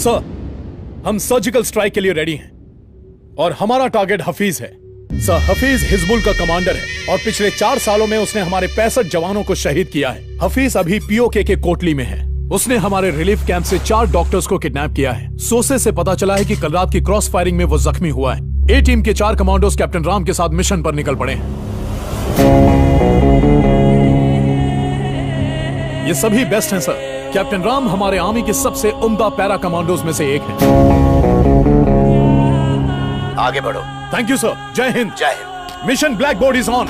Sir, हम surgical strike के लिए रेडी हैं और हमारा टारगेट हफीज है। सर, हफीज हिजबुल का कमांडर है और पिछले 4 सालों में उसने हमारे 65 जवानों को शहीद किया है। हफीज अभी पीओके के कोटली में है। उसने हमारे रिलीफ कैंप से 4 डॉक्टर्स को किडनैप किया है। सोर्सेज से पता चला है कि कल रात की क्रॉस फायरिंग में वो जख्मी हुआ है। ए टीम के 4 कमांडोज कैप्टन राम के साथ मिशन पर निकल पड़े हैं। ये सभी बेस्ट हैं सर। कैप्टन राम हमारे आर्मी के सबसे उम्दा पैरा कमांडोज में से एक है। आगे बढ़ो। Thank you sir. जय हिंद। जय Hind. Mission black board is on.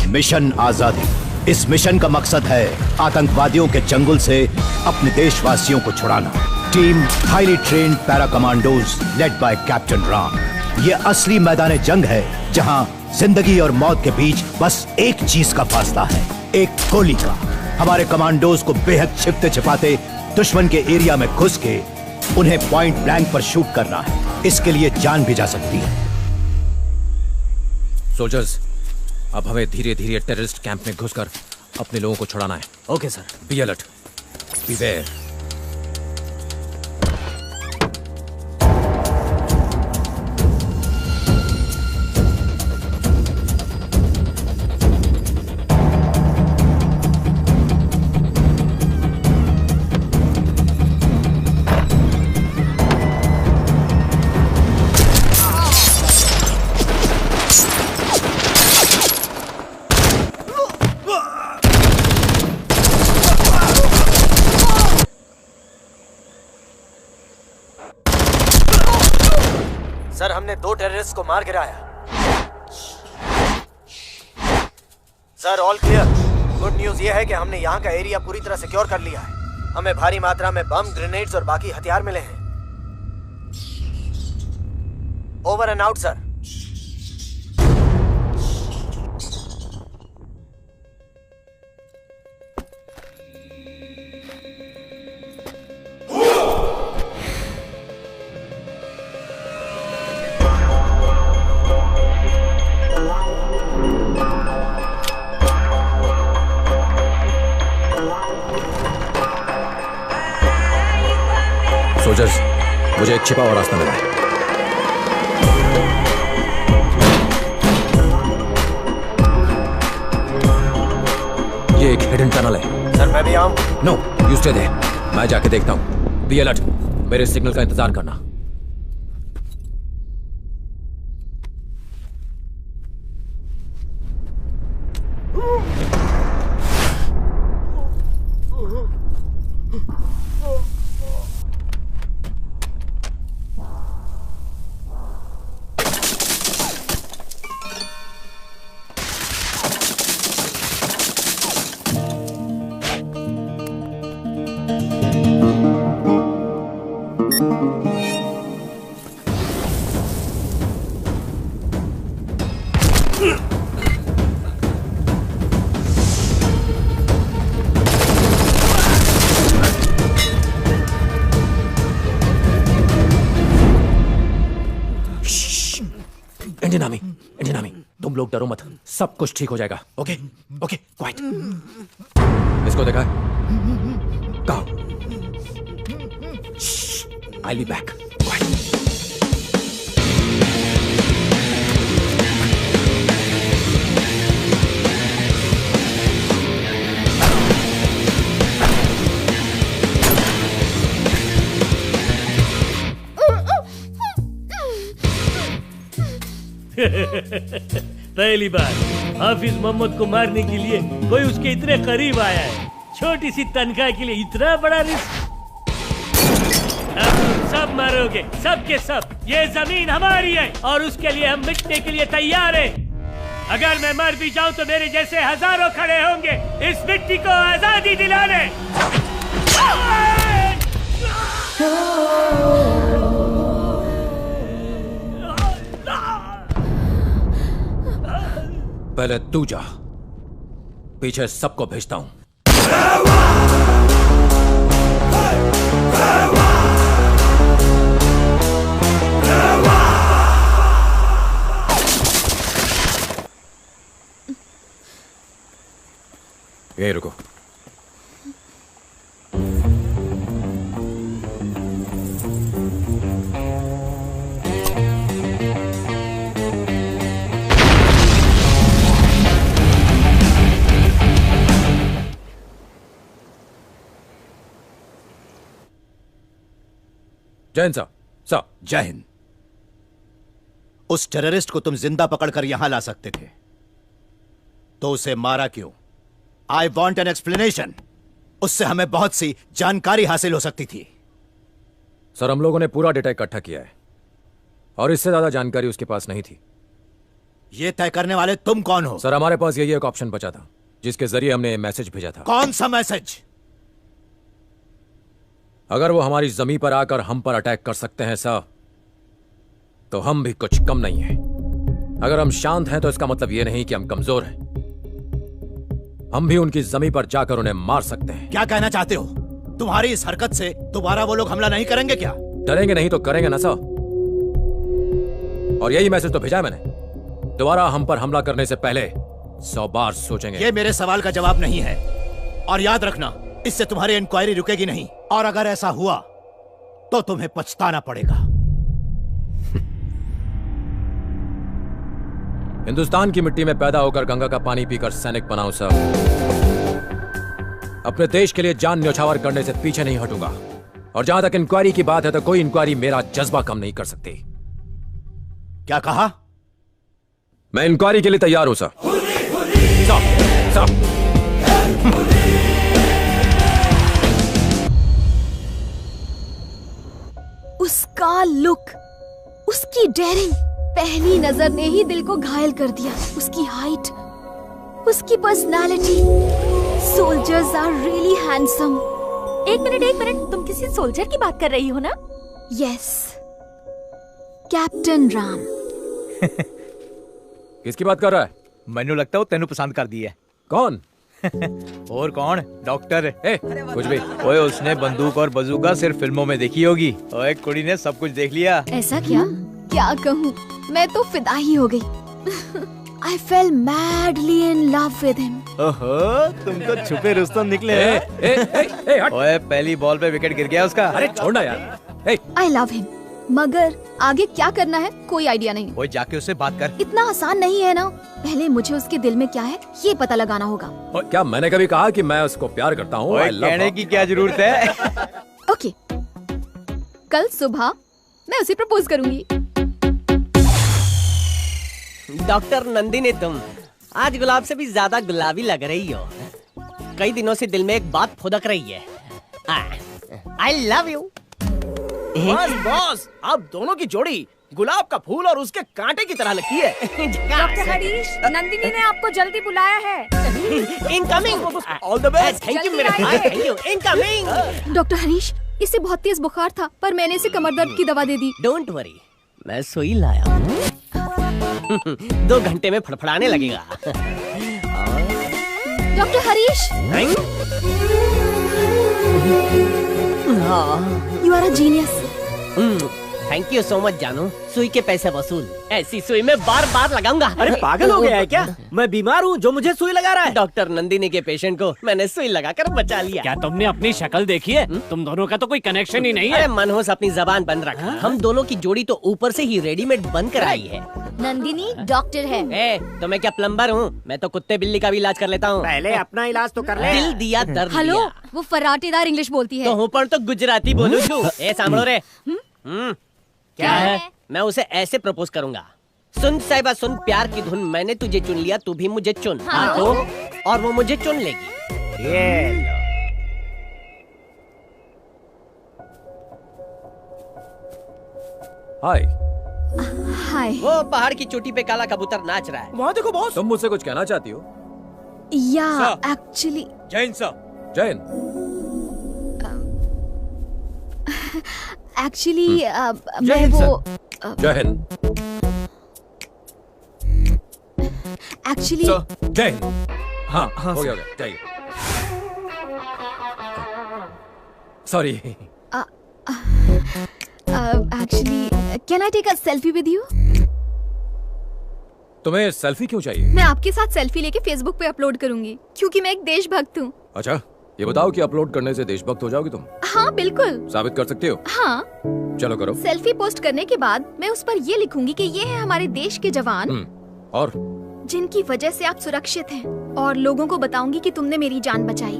Mission आजादी। इस मिशन का मकसद है आतंकवादियों के चंगुल से अपने देशवासियों को छुड़ाना। Team highly trained para commandos led by captain Ram. ये असली मैदान जंग है जहां जिंदगी और मौत के बीच बस एक चीज का फासला है, एक गोली का। हमारे कमांडोज को बेहद छिपते छिपाते दुश्मन के एरिया में घुस के उन्हें पॉइंट ब्लैंक पर शूट करना है। इसके लिए जान भी जा सकती है। सोल्जर्स, अब हमें धीरे धीरे टेररिस्ट कैंप में घुसकर अपने लोगों को छुड़ाना है। Okay sir. Be alert, beware. Sir, हमने 2 टेररिस्ट को मार गिराया। Sir, all clear. Good news ये है कि हमने यहाँ का एरिया पूरी तरह सिक्योर कर लिया है। हमें भारी मात्रा में बम, ग्रेनेड्स और बाकी हथियार मिले हैं। Over and out sir. Soldiers, मुझे एक छिपा हुआ रास्ता मिला है। ये एक हिडन टनल है। सर, मैं भी आऊं? No, you stay there. मैं जाके देखता हूं। बी अलर्ट, मेरे सिग्नल का इंतजार करना। इंडियन आर्मी, तुम लोग डरो मत, सब कुछ ठीक हो जाएगा। Okay okay quite. इसको देखा है? कहा? I'll be back. Quiet. पहली बार हाफिज मोहम्मद को मारने के लिए कोई उसके इतने करीब आया है। छोटी सी तनख्वाह के लिए इतना बड़ा रिस्क। अब तुम सब मरोगे, सब के सब। ये जमीन हमारी है और उसके लिए हम मिटने के लिए तैयार हैं। अगर मैं मर भी जाऊं तो मेरे जैसे हजारों खड़े होंगे इस मिट्टी को आजादी दिलाने। पहले तू जा, पीछे सबको भेजता हूं। यहीं रुको। जय हिंद सर। जय हिंद। उस टेररिस्ट को तुम जिंदा पकड़कर यहां ला सकते थे, तो उसे मारा क्यों? I want an explanation. उससे हमें बहुत सी जानकारी हासिल हो सकती थी। सर, हम लोगों ने पूरा डेटा इकट्ठा किया है और इससे ज्यादा जानकारी उसके पास नहीं थी। यह तय करने वाले तुम कौन हो? सर, हमारे पास यही एक ऑप्शन बचा था जिसके जरिए हमने मैसेज भेजा था। कौन सा मैसेज? अगर वो हमारी जमीन पर आकर हम पर अटैक कर सकते हैं सर, तो हम भी कुछ कम नहीं हैं। अगर हम शांत हैं तो इसका मतलब यह नहीं कि हम कमजोर हैं। हम भी उनकी जमीन पर जाकर उन्हें मार सकते हैं। क्या कहना चाहते हो? तुम्हारी इस हरकत से दोबारा वो लोग हमला नहीं करेंगे क्या? डरेंगे नहीं तो करेंगे ना सर। और यही मैसेज तो भेजा है मैंने। दोबारा हम पर हमला करने से पहले 100 बार सोचेंगे। ये मेरे सवाल का जवाब नहीं है। और याद रखना, इससे तुम्हारी इंक्वायरी रुकेगी नहीं। और अगर ऐसा हुआ तो तुम्हें पछताना पड़ेगा। हिंदुस्तान की मिट्टी में पैदा होकर गंगा का पानी पीकर सैनिक बनाऊं सर। अपने देश के लिए जान न्यौछावर करने से पीछे नहीं हटूंगा। और जहां तक इंक्वायरी की बात है तो कोई इंक्वायरी मेरा जज्बा कम नहीं कर सकती। क्या कहा? मैं इंक्वायरी के लिए तैयार हूं सर। सर। उसका लुक, उसकी डेयरिंग पहली नजर ने ही दिल को घायल कर दिया। उसकी हाइट, उसकी personality. Soldiers are really handsome. एक मिनट, तुम किसी सोल्जर की बात कर रही हो ना? Yes, captain Ram. किसकी बात कर रहा है? मैनू लगता है तेनू पसंद कर दी है। कौन? और कौन? डॉक्टर। कुछ भी। ओए, उसने बंदूक और बंदूका सिर्फ फिल्मों में देखी होगी। ओए, कुड़ी ने सब कुछ देख लिया। ऐसा क्या कहूँ, मैं तो फिदा ही हो गई। I fell madly in love with him. ओहो, तुम तो छुपे रुस्तम निकले। ओए, पहली बॉल पे विकेट गिर गया उसका। अरे छोड़ना यार। I love him. मगर आगे क्या करना है कोई आइडिया नहीं। ओए, जाके उससे बात कर। इतना आसान नहीं है ना। पहले मुझे उसके दिल में क्या है ये पता लगाना होगा। क्या मैंने कभी कहा कि मैं उसको प्यार करता हूँ? कहने की क्या जरूरत है? ओके, कल सुबह मैं उसे प्रपोज करूंगी। डॉक्टर नंदिनी, तुम आज गुलाब से भी ज्यादा गुलाबी लग रही हो। कई दिनों से दिल में एक बात फुदक रही है। I love you. बॉस, आप दोनों की जोड़ी गुलाब का फूल और उसके कांटे की तरह लगती है। डॉक्टर हरीश, नंदिनी ने आपको जल्दी बुलाया है। Incoming. All the best. Thank you मेरे भाई, thank you. Incoming. Doctor Harish, इसे बहुत तेज बुखार था पर मैंने इसे कमर दर्द की दवा दे दी। डोंट वरी, मैं सुई लाया हूँ। 2 घंटे में फड़फड़ाने लगेगा। Doctor Harish, you are a genius. Thank you so much जानू। सुई के पैसे वसूल। ऐसी सुई में बार बार लगाऊंगा। अरे पागल हो गया है क्या? मैं बीमार हूँ जो मुझे सुई लगा रहा है। डॉक्टर नंदिनी के पेशेंट को मैंने सुई लगाकर बचा लिया। क्या तुमने अपनी शक्ल देखी है? तुम दोनों का तो कोई कनेक्शन ही नहीं है। अरे मनहूस अपनी जबान बंद रखा। हम दोनों की जोड़ी तो ऊपर से ही रेडीमेड बन कर आई है। नंदिनी डॉक्टर है। तो मैं क्या प्लम्बर हूँ? मैं तो कुत्ते बिल्ली का भी इलाज कर लेता हूँ। पहले अपना इलाज तो कर ले। दिल दिया दर्द हेलो, दिया। वो फराटेदार इंग्लिश बोलती है। तो हूँ पर तो गुजराती बोलूं छू। सांभळो रे। क्या है? मैं उसे ऐसे प्रपोज करूंगा। सुन साहिबा सुन, प्यार की धुन, मैंने तुझे चुन लिया, तू भी मुझे चुन। हाँ। तो और वो मुझे चुन लेगी। ये लो। हाय। हाय। वो पहाड़ की चोटी पे काला कबूतर नाच रहा है। वहाँ देखो बॉस। तुम मुझसे कुछ कहना चाहती हो? या sir. Actually Jain sir. Jain. Actually मैं वो जैन। एक्चुअली जैन। हाँ हो गया जाइए। Sorry. Actually can I take a selfie with you? तुम्हें सेल्फी क्यों चाहिए? मैं आपके साथ सेल्फी लेके फेसबुक पे अपलोड करूंगी क्योंकि मैं एक देशभक्त हूँ। अच्छा, ये बताओ कि अपलोड करने से देशभक्त हो जाओगी तुम? हाँ बिल्कुल। साबित कर सकते हो? हाँ। चलो करो। सेल्फी पोस्ट करने के बाद मैं उस पर ये लिखूंगी कि ये है हमारे देश के जवान और जिनकी वजह से आप सुरक्षित हैं, और लोगों को बताऊंगी कि तुमने मेरी जान बचाई।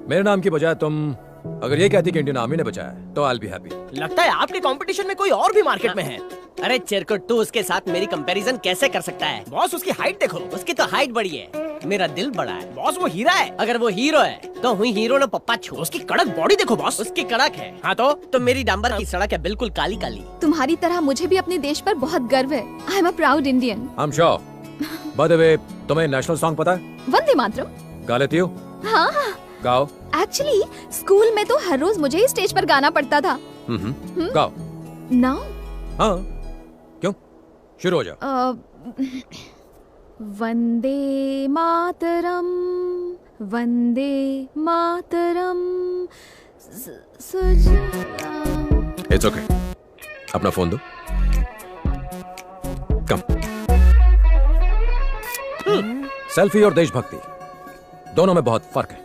मेरे नाम की बजाय तुम अगर ये कहती कि इंडियन आर्मी ने बचाया तो आई विल बी हैप्पी। लगता है आपके कंपटीशन में कोई और भी मार्केट में है। अरे चिरकुट, तू उसके साथ मेरी कंपैरिजन कैसे कर सकता है? बॉस उसकी हाइट देखो। उसकी तो हाइट बड़ी है, मेरा दिल बड़ा है। बॉस वो हीरा है। अगर वो हीरो है तो हुई हीरो ने पप्पा छू। उसकी कड़क बॉडी देखो बॉस। उसकी कड़क है। हाँ तो मेरी डांबर की सड़क है बिल्कुल काली काली। तुम्हारी तरह मुझे भी अपने देश पर बहुत गर्व है। I am a proud Indian. I am sure. Bye the वे, तुम्हें नेशनल सॉन्ग पता है? वंदे मातरम। गा लेती हो? हाँ। गाओ। एक्चुअली स्कूल में तो हर रोज मुझे ही स्टेज पर गाना पड़ता था। गाओ। नाउ? हाँ, क्यों? शुरू हो जाओ। वंदे मातरम, वंदे मातरम। It's okay. अपना फोन दो। कम। सेल्फी और देशभक्ति दोनों में बहुत फर्क है।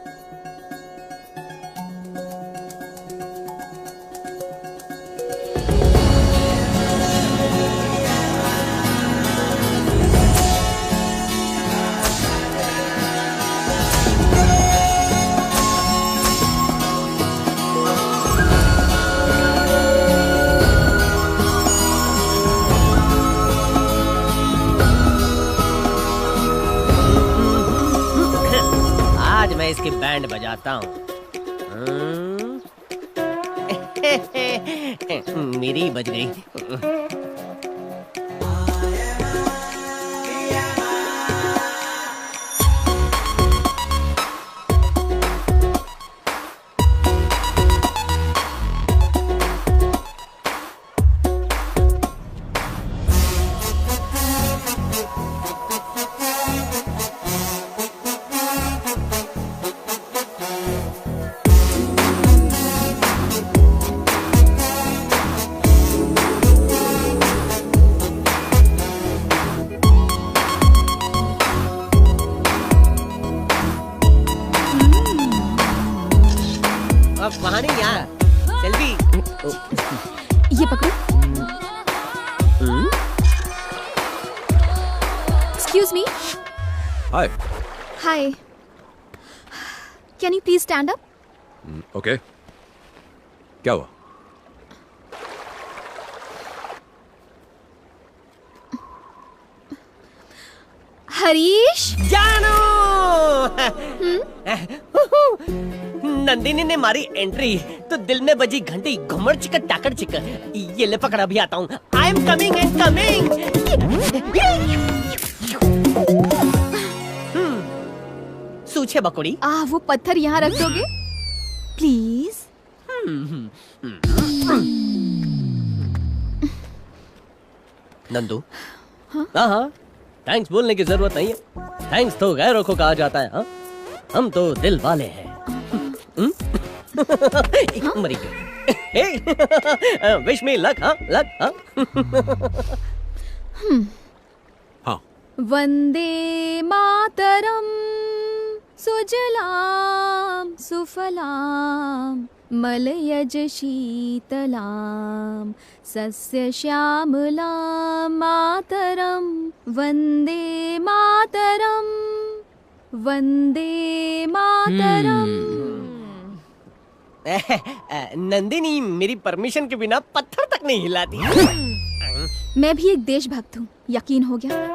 इसकी बैंड बजाता हूँ। मेरी बज गई। वहाँ नहीं, यहाँ सेल्फी। ये पकड़ो। Excuse me. Hi. Hi. Can you please stand up? Okay. क्या हुआ? हरीश। जानू। नंदिनी ने मारी एंट्री तो दिल में बजी घंटी घुमर चिकर टाकर चिकर। ये ले पकड़, अभी आता हूँ। I am coming and coming. सूछे बकुड़ी। वो पत्थर यहाँ रख दोगे प्लीज? नंदू। हाँ, थैंक्स बोलने की जरूरत नहीं है। थैंक्स तो गैरों को कहा जाता है। हाँ, हम तो दिल वाले हैं। मरी गई। Wish me luck. हाँ, लक। हाँ। वंदे मातरम सुजलाम सुफलाम मलयज शीतलाम सस्य श्यामलाम मातरम वंदे मातरम वंदे मातरम। नंदिनी मेरी परमिशन के बिना पत्थर तक नहीं हिलाती। मैं भी एक देशभक्त हूँ, यकीन हो गया?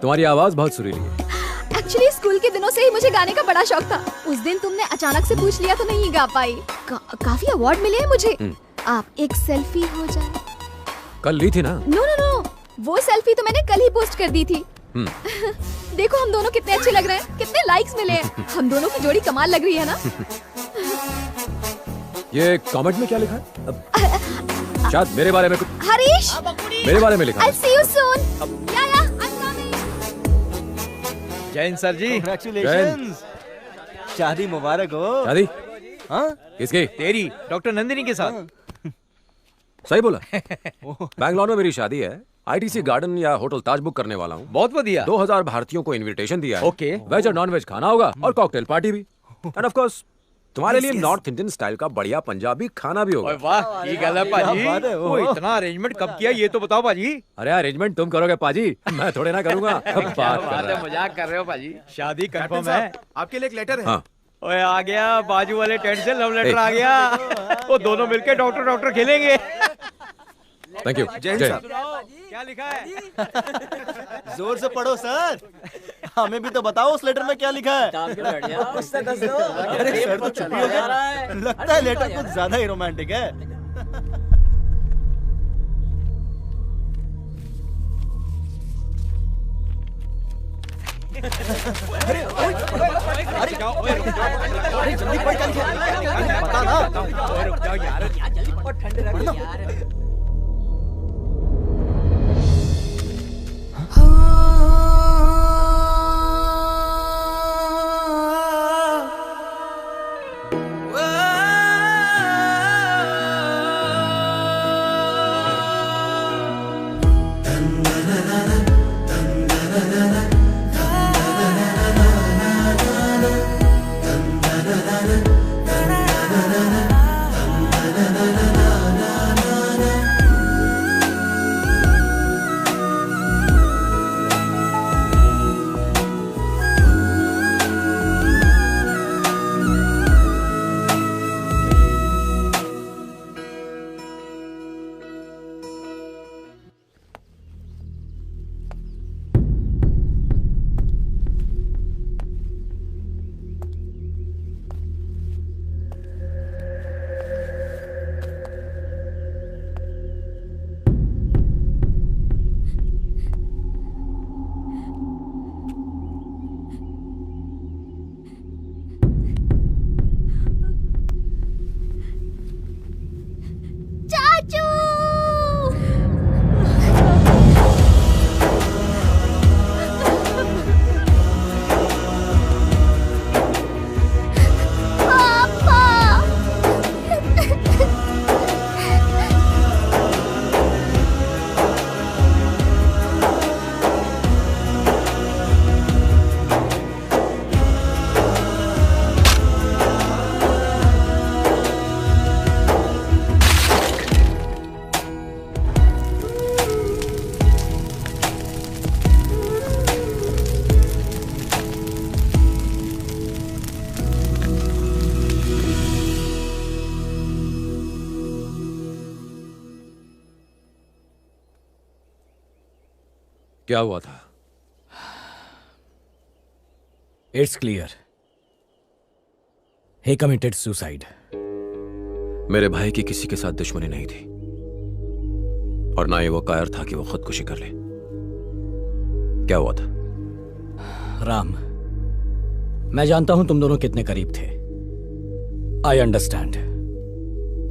तुम्हारी आवाज बहुत सुरीली है। एक्चुअली स्कूल के दिनों से ही मुझे गाने का बड़ा शौक था। उस दिन तुमने अचानक से पूछ लिया तो नहीं गा पाई। काफी अवार्ड मिले हैं मुझे। आप एक सेल्फी हो जाए। कल ली थी ना? नो नो नो, वो सेल्फी तो मैंने कल ही पोस्ट कर दी थी। देखो हम दोनों कितने अच्छे लग रहे हैं, कितने लाइक्स मिले हैं। हम दोनों की जोड़ी कमाल लग रही है ना? ये कमेंट में क्या लिखा है? शायद मेरे बारे में कुछ। हरीश, मेरे बारे में लिखा है। I'll see you soon. Jain sir ji, congratulations. शादी मुबारक हो। शादी? हाँ, किसकी? तेरी, डॉक्टर नंदिनी के साथ। सही बोला। बैंगलोर में मेरी शादी है। आईटीसी गार्डन या होटल ताज बुक करने वाला हूँ। बहुत बढ़िया। 2000 भारतीयों को इनविटेशन दिया है। ओके। वेज और नॉन वेज खाना होगा और कॉकटेल पार्टी भी। एंड ऑफ कोर्स तुम्हारे लिए नॉर्थ इंडियन स्टाइल का बढ़िया पंजाबी खाना भी होगा। वाह, ये गल है पाजी। वो इतना अरेंजमेंट कब किया ये तो बताओ पाजी। अरे अरेंजमेंट तुम करोगे पाजी, मैं थोड़े ना करूंगा। मजाक कर रहे हो पाजी। शादी कंफर्म है। आपके लिए एक लेटर है। ओए आ गया, बाजू वाले टेंट से लव लेटर आ गया। वो दोनों मिलके डॉक्टर डॉक्टर खेलेंगे। Thank you. जय हिंद। क्या लिखा है? जोर से पढ़ो सर। हमें भी तो बताओ उस लेटर में क्या लिखा है। अरे सर तो चुप ही हो गए। लगता है लेटर कुछ ज्यादा ही रोमांटिक है। अरे जल्दी पढ़ क्या लिखा है? बता ना। रुक जाओ यार, ठंडे रखो यार। क्या हुआ था? It's clear, he committed suicide. मेरे भाई की किसी के साथ दुश्मनी नहीं थी और ना ही वो कायर था कि वो खुदकुशी कर ले। क्या हुआ था? राम, मैं जानता हूं तुम दोनों कितने करीब थे। I understand.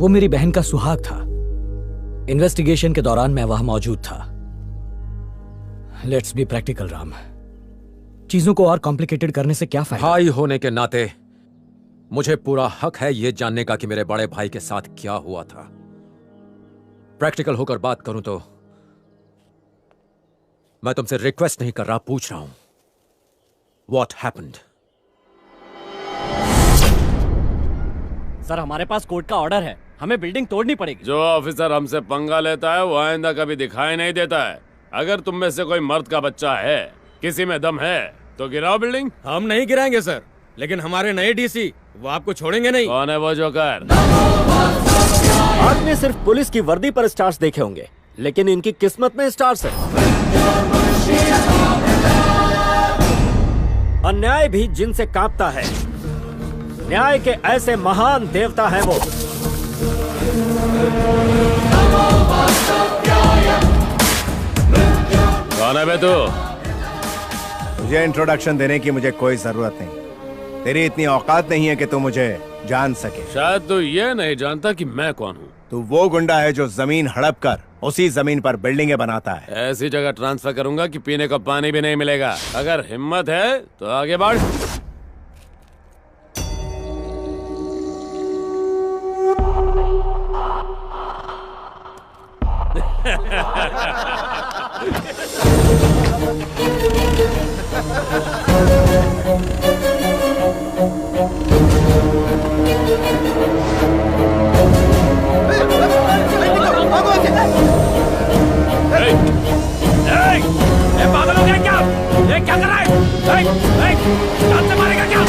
वो मेरी बहन का सुहाग था। इन्वेस्टिगेशन के दौरान मैं वहां मौजूद था। लेट्स बी प्रैक्टिकल राम, चीजों को और कॉम्प्लिकेटेड करने से क्या फायदा? भाई होने के नाते मुझे पूरा हक है यह जानने का कि मेरे बड़े भाई के साथ क्या हुआ था। प्रैक्टिकल होकर बात करूं तो मैं तुमसे रिक्वेस्ट नहीं कर रहा, पूछ रहा हूं, व्हाट हैपेंड? सर, हमारे पास कोर्ट का ऑर्डर है, हमें बिल्डिंग तोड़नी पड़ेगी। जो ऑफिसर हमसे पंगा लेता है वो आइंदा कभी दिखाई नहीं देता है। अगर तुम में से कोई मर्द का बच्चा है, किसी में दम है, तो गिराओ बिल्डिंग। हम नहीं गिराएंगे सर, लेकिन हमारे नए डीसी वो आपको छोड़ेंगे नहीं। कौन है वो जोकर? आपने सिर्फ पुलिस की वर्दी पर स्टार्स देखे होंगे, लेकिन इनकी किस्मत में स्टार्स है। अन्याय भी जिनसे कांपता है, न्याय के ऐसे महान देवता है वो। कौन है बे तू? तुझे इंट्रोडक्शन देने की मुझे कोई जरूरत नहीं। तेरी इतनी औकात नहीं है कि तू मुझे जान सके। शायद तू ये नहीं जानता कि मैं कौन हूँ। तू वो गुंडा है जो जमीन हड़प कर उसी जमीन पर बिल्डिंगें बनाता है। ऐसी जगह ट्रांसफर करूंगा कि पीने का पानी भी नहीं मिलेगा। अगर हिम्मत है तो आगे बढ़। पागल हो गया क्या? ये क्या कर रहा है? जान से मारेगा क्या?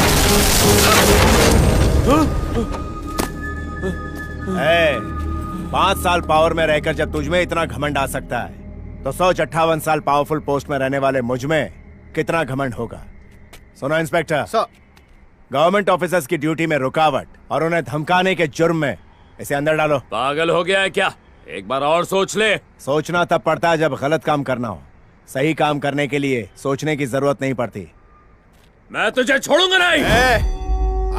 5 साल पावर में रहकर जब तुझमें इतना घमंड आ सकता है तो 158 साल पावरफुल पोस्ट में रहने वाले मुझमें कितना घमंड होगा। सुनो इंस्पेक्टर, गवर्नमेंट ऑफिसर्स की ड्यूटी में रुकावट और उन्हें धमकाने के जुर्म में इसे अंदर डालो। पागल हो गया है क्या? एक बार और सोच ले। सोचना तब पड़ता है जब गलत काम करना हो। सही काम करने के लिए सोचने की जरूरत नहीं पड़ती। मैं तुझे छोड़ूंगा नहीं।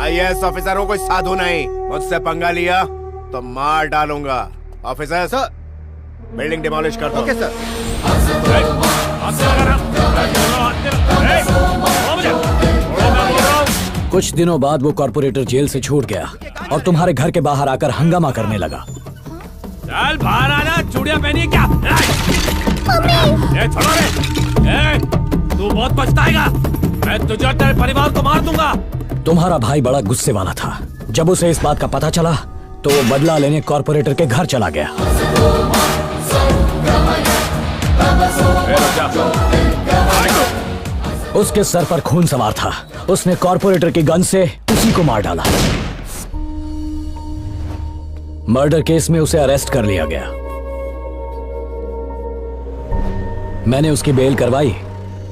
IAS ऑफिसर हूँ, कोई साधु नहीं। मुझसे पंगा लिया तो मार डालूंगा। ऑफिसर सर, बिल्डिंग डिमोलिश कर दो। Okay sir. कुछ दिनों बाद वो कॉर्पोरेटर जेल से छूट गया और तुम्हारे घर के बाहर आकर हंगामा करने लगा। चल बाहर आना, चूड़ियां पहनी है क्या? ए, छोड़ो रे। तू बहुत पछताएगा। मैं तुझे और तेरे परिवार को मार दूंगा। तुम्हारा भाई बड़ा गुस्से वाला था। जब उसे इस बात का पता चला तो वो बदला लेने कॉर्पोरेटर के घर चला गया। उसके सर पर खून सवार था। उसने कॉर्पोरेटर की गन से उसी को मार डाला। मर्डर केस में उसे अरेस्ट कर लिया गया। मैंने उसकी बेल करवाई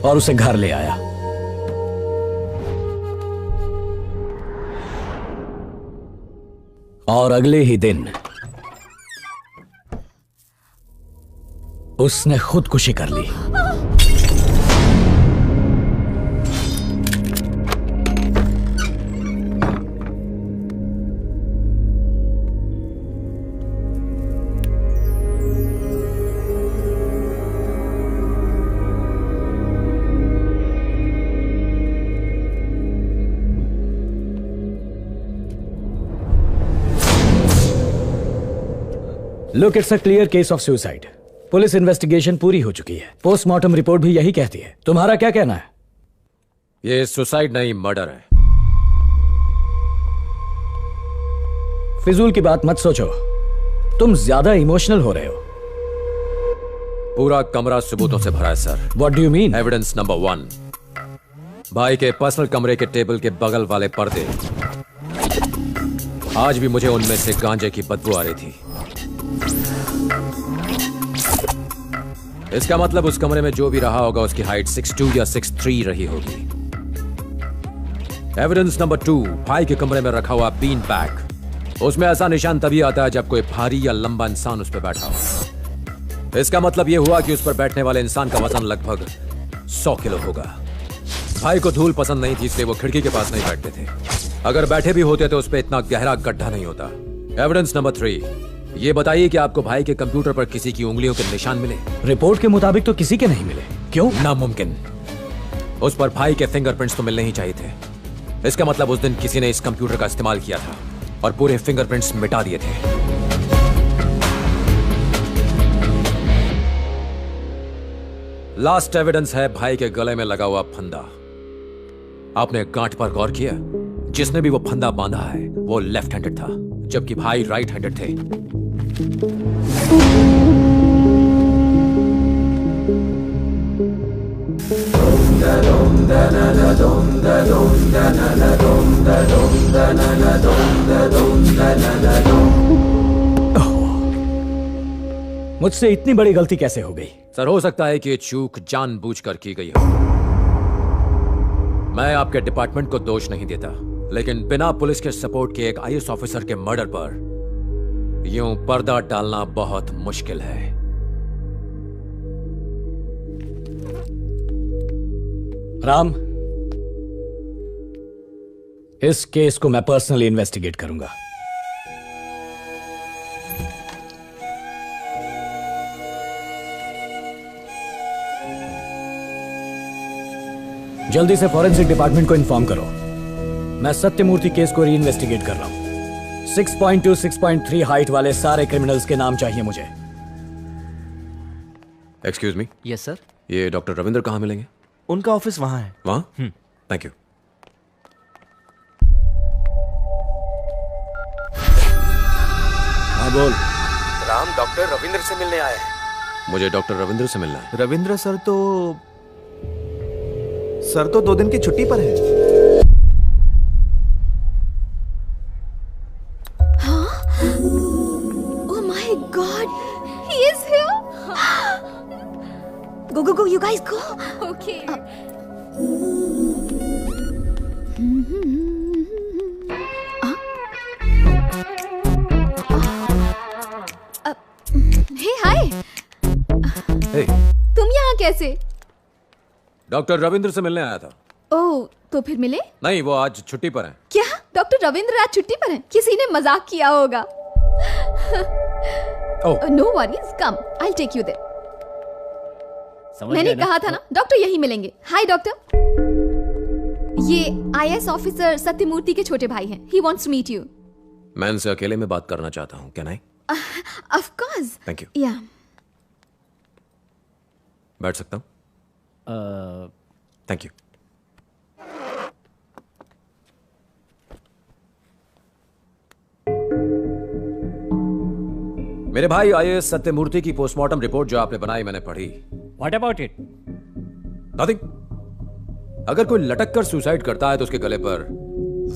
और उसे घर ले आया। और अगले ही दिन उसने खुदकुशी कर ली। Look, it's a clear case of suicide. Police investigation पूरी हो चुकी है। पोस्टमार्टम रिपोर्ट भी यही कहती है। तुम्हारा क्या कहना है? ये सुसाइड नहीं, मर्डर है। फिजूल की बात मत सोचो, तुम ज्यादा इमोशनल हो रहे हो। पूरा कमरा सबूतों से भरा है sir. What do you mean? Evidence number 1, भाई के पर्सनल कमरे के टेबल के बगल वाले पर्दे। आज भी मुझे उनमें से गांजे की बदबू आ रही थी। इसका मतलब उस कमरे में जो भी रहा होगा उसकी हाइट 6'2" या 6'3" रही होगी। एविडेंस नंबर 2, भाई के कमरे में रखा हुआ बीन बैग। उसमें ऐसा निशान तभी आता है जब कोई भारी या लंबा इंसान उस पर बैठा हो। इसका मतलब यह हुआ कि उस पर बैठने वाले इंसान का वजन लगभग 100 किलो होगा। भाई को धूल पसंद नहीं थी, इसलिए वो खिड़की के पास नहीं बैठते थे। अगर बैठे भी होते तो उस पर इतना गहरा गड्ढा नहीं होता। एविडेंस नंबर 3, ये बताइए कि आपको भाई के कंप्यूटर पर किसी की उंगलियों के निशान मिले? रिपोर्ट के मुताबिक तो किसी के नहीं मिले। क्यों? नामुमकिन। उस पर भाई के फिंगरप्रिंट्स तो मिलने ही चाहिए थे। इसका मतलब उस दिन किसी ने इस कंप्यूटर का इस्तेमाल किया था और पूरे फिंगरप्रिंट्स मिटा दिए थे। लास्ट एविडेंस है भाई के गले में लगा हुआ फंदा। आपने गांठ पर गौर किया? जिसने भी वो फंदा बांधा है वो लेफ्ट हैंडेड था, जबकि भाई राइट हैंडेड थे। मुझसे इतनी बड़ी गलती कैसे हो गई? सर, हो सकता है कि ये चूक जानबूझकर की गई हो। मैं आपके डिपार्टमेंट को दोष नहीं देता, लेकिन बिना पुलिस के सपोर्ट के एक आईएएस ऑफिसर के मर्डर पर यूं पर्दा डालना बहुत मुश्किल है। राम, इस केस को मैं पर्सनली इन्वेस्टिगेट करूंगा। जल्दी से फॉरेंसिक डिपार्टमेंट को इन्फॉर्म करो। मैं सत्यमूर्ति केस को री-इन्वेस्टिगेट कर रहा हूं। 6.2, 6.3 हाइट वाले सारे क्रिमिनल्स के नाम चाहिए मुझे। Excuse me. Yes sir. ये डॉक्टर रविंद्र कहाँ मिलेंगे? उनका ऑफिस वहां है। वहां? Thank you. हाँ बोल। राम डॉक्टर रविंद्र से मिलने आए हैं। मुझे डॉक्टर रविंद्र से मिलना है। रविंद्र सर तो 2 दिन की छुट्टी पर है। हाँ? Oh my God, he is here. Go, you guys go. Okay. Hey, hi. Hey. तुम यहाँ कैसे? डॉक्टर रविंद्र से मिलने आया था। ओह, तो फिर मिले? नहीं, वो आज छुट्टी पर हैं। क्या? डॉक्टर रविंद्र आज छुट्टी पर हैं? किसी ने मजाक किया होगा। No worries, come, I take you there. मैंने कहा था ना, डॉक्टर यही मिलेंगे। हाय डॉक्टर, ये आईएएस ऑफिसर सत्यमूर्ति के छोटे भाई हैं। He wants to meet you. मैं इनसे अकेले में बात करना चाहता हूँ। Can I? Of course. Thank you. या, बैठ सकता हूँ? Thank you. मेरे भाई आईएएस सत्यमूर्ति की पोस्टमार्टम रिपोर्ट जो आपने बनाई मैंने पढ़ी। What about it? नथिंग। अगर कोई लटक कर सुसाइड करता है तो उसके गले पर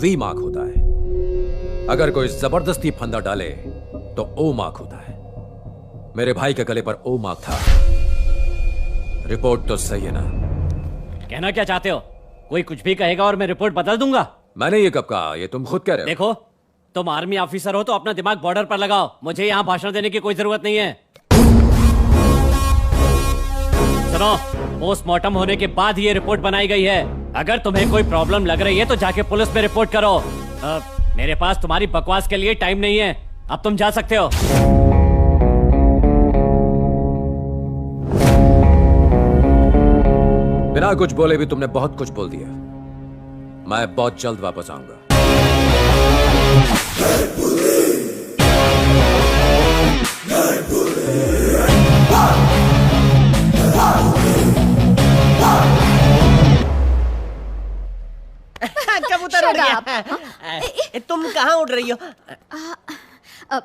वी मार्क होता है। अगर कोई जबरदस्ती फंदा डाले तो ओ मार्क होता है। मेरे भाई के गले पर ओ मार्क था। रिपोर्ट तो सही है ना? कहना क्या चाहते हो? कोई कुछ भी कहेगा और मैं रिपोर्ट बदल दूंगा। मैंने ये कब कहा? ये तुम खुद कह रहे हो। देखो, तुम आर्मी ऑफिसर हो तो अपना दिमाग बॉर्डर पर लगाओ। मुझे यहाँ भाषण देने की कोई जरूरत नहीं है। सुनो, पोस्टमार्टम होने के बाद ये रिपोर्ट बनाई गई है। अगर तुम्हें कोई प्रॉब्लम लग रही है तो जाके पुलिस में रिपोर्ट करो। मेरे पास तुम्हारी बकवास के लिए टाइम नहीं है। अब तुम जा सकते हो। बिना कुछ बोले भी तुमने बहुत कुछ बोल दिया। मैं बहुत जल्द वापस आऊंगा। कबूतर उड़ गया। तुम कहाँ उड़ रही हो?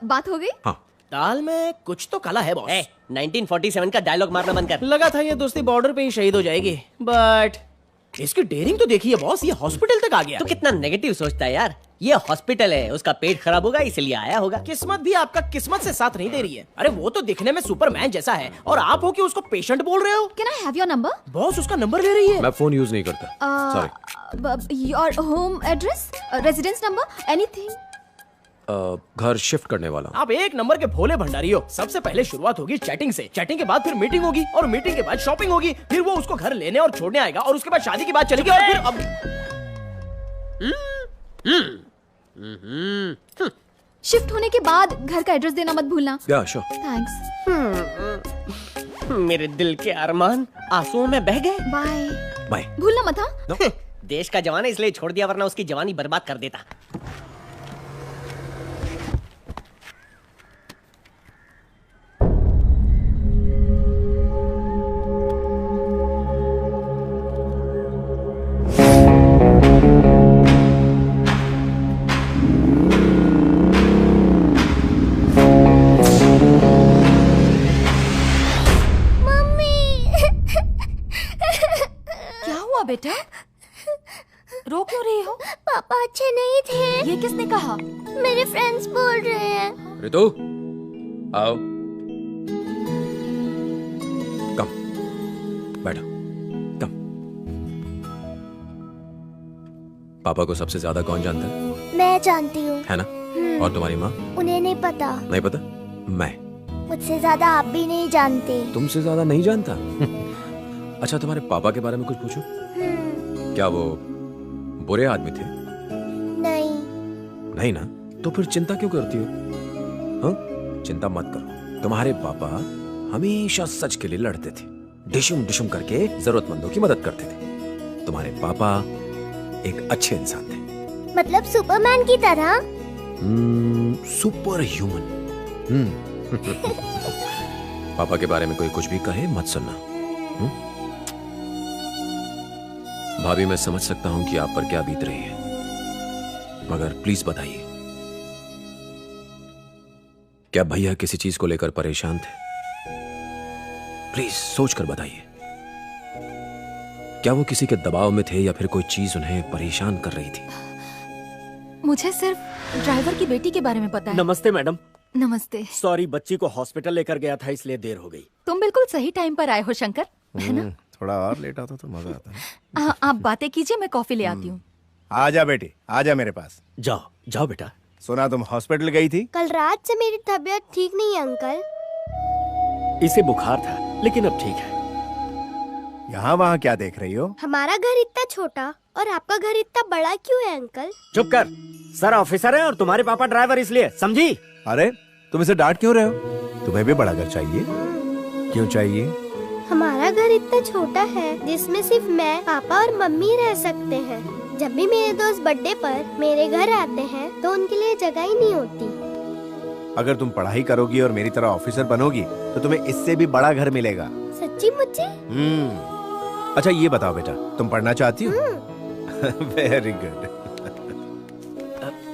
बात हो गई? हाँ। दाल में कुछ तो काला है बॉस। 1947 का डायलॉग मारना बंद कर। लगा था ये दोस्ती बॉर्डर पे ही शहीद हो जाएगी, बट इसकी डेयरिंग तो देखिए बॉस, ये हॉस्पिटल तक आ गया। तू कितना नेगेटिव सोचता है यार। ये हॉस्पिटल है, उसका पेट खराब होगा इसलिए आया होगा। किस्मत भी आपका किस्मत से साथ नहीं दे रही है। अरे वो तो दिखने में सुपरमैन जैसा है और आप हो कि उसको पेशेंट बोल रहे हो। Can I have your number? Boss उसका नंबर ले रही है। मैं फोन यूज नहीं करता, sorry. Your home address, residence number, anything? घर शिफ्ट करने वाला हूँ। आप एक नंबर के भोले भंडारी हो। सबसे पहले शुरुआत होगी चैटिंग से, चैटिंग के बाद फिर मीटिंग होगी और मीटिंग के बाद शॉपिंग होगी, फिर वो उसको घर लेने और छोड़ने आएगा और उसके बाद शादी की बात चलेगी और फिर अब शिफ्ट होने के बाद घर का एड्रेस देना मत भूलना। या श्योर। थैंक्स। मेरे दिल के अरमान आंसुओं में बह गए। Bye bye. भूलना मत हाँ। देश का जवान है इसलिए छोड़ दिया, वरना उसकी जवानी बर्बाद कर देता। बेटा रो क्यों रही हो? पापा अच्छे नहीं थे। ये किसने कहा? मेरे फ्रेंड्स बोल रहे हैं। रितु आओ, कम बैठो, कम। पापा को सबसे ज्यादा कौन जानता है? मैं जानती हूँ। है ना? और तुम्हारी माँ? उन्हें नहीं पता। नहीं पता? मैं मुझसे ज्यादा आप भी नहीं जानते। तुमसे ज्यादा नहीं जानता? अच्छा, तुम्हारे पापा के बारे में कुछ पूछूं? क्या वो बुरे आदमी थे? नहीं। नहीं ना? तो फिर चिंता क्यों करती हो? हाँ? चिंता मत करो, तुम्हारे पापा हमेशा सच के लिए लड़ते थे, डिशुम डिशुम करके जरूरतमंदों की मदद करते थे। तुम्हारे पापा एक अच्छे इंसान थे। मतलब सुपरमैन की तरह? Super human. पापा के बारे में कोई कुछ भी कहे मत सुनना। भाभी, मैं समझ सकता हूं कि आप पर क्या बीत रही है, मगर प्लीज बताइए, क्या भैया किसी चीज को लेकर परेशान थे? प्लीज सोचकर बताइए। क्या वो किसी के दबाव में थे या फिर कोई चीज उन्हें परेशान कर रही थी? मुझे सिर्फ ड्राइवर की बेटी के बारे में पता है। नमस्ते मैडम। नमस्ते। सॉरी, बच्ची को हॉस्पिटल लेकर गया था इसलिए देर हो गई। तुम बिल्कुल सही टाइम पर आए हो शंकर, है ना? थोड़ा और लेट आता तो मजा आता है। हाँ, आप बातें कीजिए, मैं कॉफी ले आती हूँ। आजा बेटी, आजा मेरे पास। जाओ जाओ बेटा। सुना तुम हॉस्पिटल गई थी? कल रात से मेरी तबीयत ठीक नहीं है अंकल। इसे बुखार था लेकिन अब ठीक है। यहाँ वहाँ क्या देख रही हो? हमारा घर इतना छोटा और आपका घर इतना बड़ा क्यों है अंकल? चुप कर, सर ऑफिसर है और तुम्हारे पापा ड्राइवर, इसलिए समझी? अरे तुम इसे डांट क्यों रहे हो? तुम्हें भी बड़ा घर चाहिए। क्यों चाहिए? हमारा घर इतना छोटा है जिसमें सिर्फ मैं, पापा और मम्मी रह सकते हैं। जब भी मेरे दोस्त बर्थडे पर मेरे घर आते हैं तो उनके लिए जगह ही नहीं होती। अगर तुम पढ़ाई करोगी और मेरी तरह ऑफिसर बनोगी तो तुम्हें इससे भी बड़ा घर मिलेगा। सच्ची मुझे? अच्छा ये बताओ बेटा, तुम पढ़ना चाहती हो? Very good.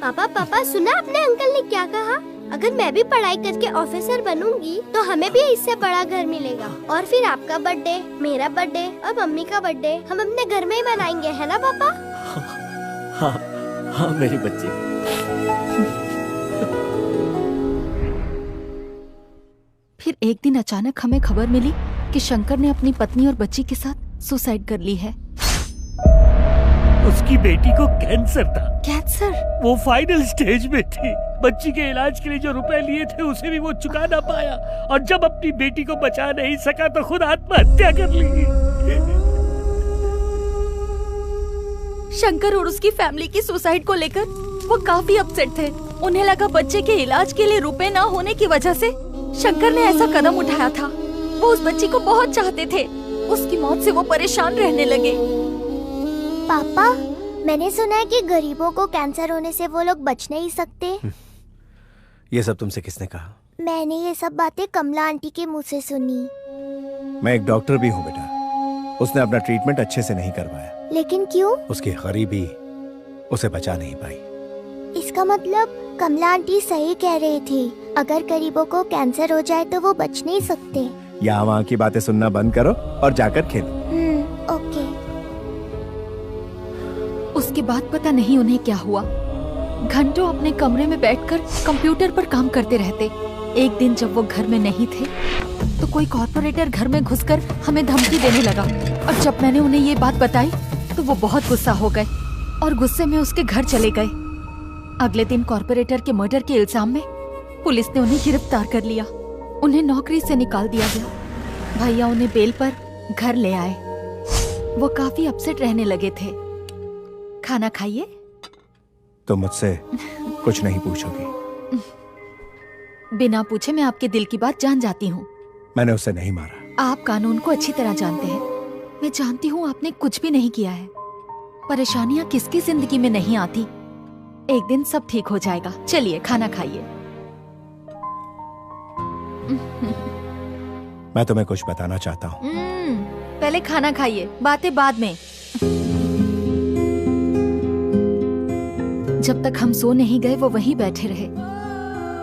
पापा पापा, सुना आपने अंकल ने क्या कहा? अगर मैं भी पढ़ाई करके ऑफिसर बनूंगी तो हमें भी इससे बड़ा घर मिलेगा और फिर आपका बर्थडे, मेरा बर्थडे और मम्मी का बर्थडे हम अपने घर में ही मनाएंगे, है ना पापा? हाँ हाँ मेरी बच्ची। फिर एक दिन अचानक हमें खबर मिली कि शंकर ने अपनी पत्नी और बच्ची के साथ सुसाइड कर ली है। उसकी बेटी को कैंसर था। कैंसर? वो फाइनल स्टेज में थी। बच्ची के इलाज के लिए जो रुपए लिए थे उसे भी वो चुका ना पाया और जब अपनी बेटी को बचा नहीं सका तो खुद आत्महत्या कर ली। शंकर और उसकी फैमिली की सुसाइड को लेकर वो काफी अपसेट थे। उन्हें लगा बच्चे के इलाज के लिए रुपए ना होने की वजह से शंकर ने ऐसा कदम उठाया था। वो उस बच्ची को बहुत चाहते थे। उसकी मौत से वो परेशान रहने लगे। पापा, मैंने सुना है कि गरीबों को कैंसर होने से वो लोग बच नहीं सकते। ये सब तुमसे किसने कहा? मैंने ये सब बातें कमला आंटी के मुंह से सुनी। मैं एक डॉक्टर भी हूँ बेटा। उसने अपना ट्रीटमेंट अच्छे से नहीं करवाया। लेकिन क्यों? उसकी गरीबी उसे बचा नहीं पाई। इसका मतलब कमला आंटी सही कह रही थी। अगर गरीबों को कैंसर हो जाए तो वो बच नहीं सकते। यहाँ वहाँ की बातें सुनना बंद करो और जाकर खेलो। ओके। उसके बाद पता नहीं उन्हें क्या हुआ, घंटों अपने कमरे में बैठकर कंप्यूटर पर काम करते रहते। एक दिन जब वो घर में नहीं थे तो कोई कॉर्पोरेटर घर में घुसकर हमें धमकी देने लगा और जब मैंने उन्हें ये बात बताई तो वो बहुत गुस्सा हो गए और गुस्से में उसके घर चले गए। अगले दिन कॉर्पोरेटर के मर्डर के इल्जाम में पुलिस ने उन्हें गिरफ्तार कर लिया। उन्हें नौकरी से निकाल दिया गया। भैया उन्हें बेल पर घर ले आए। वो काफी अपसेट रहने लगे थे। खाना खाइए। तो मुझसे कुछ नहीं पूछोगी? बिना पूछे मैं आपके दिल की बात जान जाती हूँ। मैंने उसे नहीं मारा। आप कानून को अच्छी तरह जानते हैं। मैं जानती हूँ आपने कुछ भी नहीं किया है। परेशानियाँ किसकी जिंदगी में नहीं आती। एक दिन सब ठीक हो जाएगा। चलिए खाना खाइए। मैं तुम्हें कुछ बताना चाहता हूँ। पहले खाना खाइए, बातें बाद में। जब तक हम सो नहीं गए वो वहीं बैठे रहे।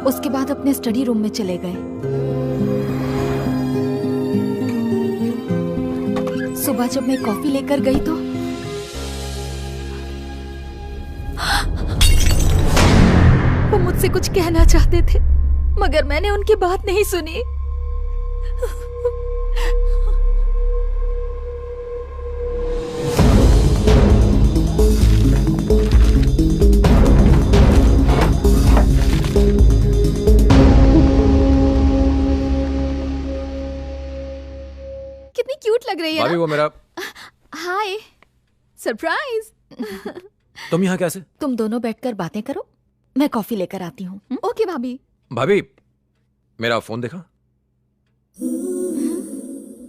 उसके बाद अपने स्टडी रूम में चले गए। सुबह जब मैं कॉफी लेकर गई तो वो मुझसे कुछ कहना चाहते थे मगर मैंने उनकी बात नहीं सुनी। कितनी क्यूट लग रही है भाभी ना? वो मेरा। हाय, सरप्राइज। तुम यहाँ कैसे? तुम दोनों बैठकर बातें करो, मैं कॉफी लेकर आती हूँ। ओके भाभी। भाभी मेरा फोन देखा?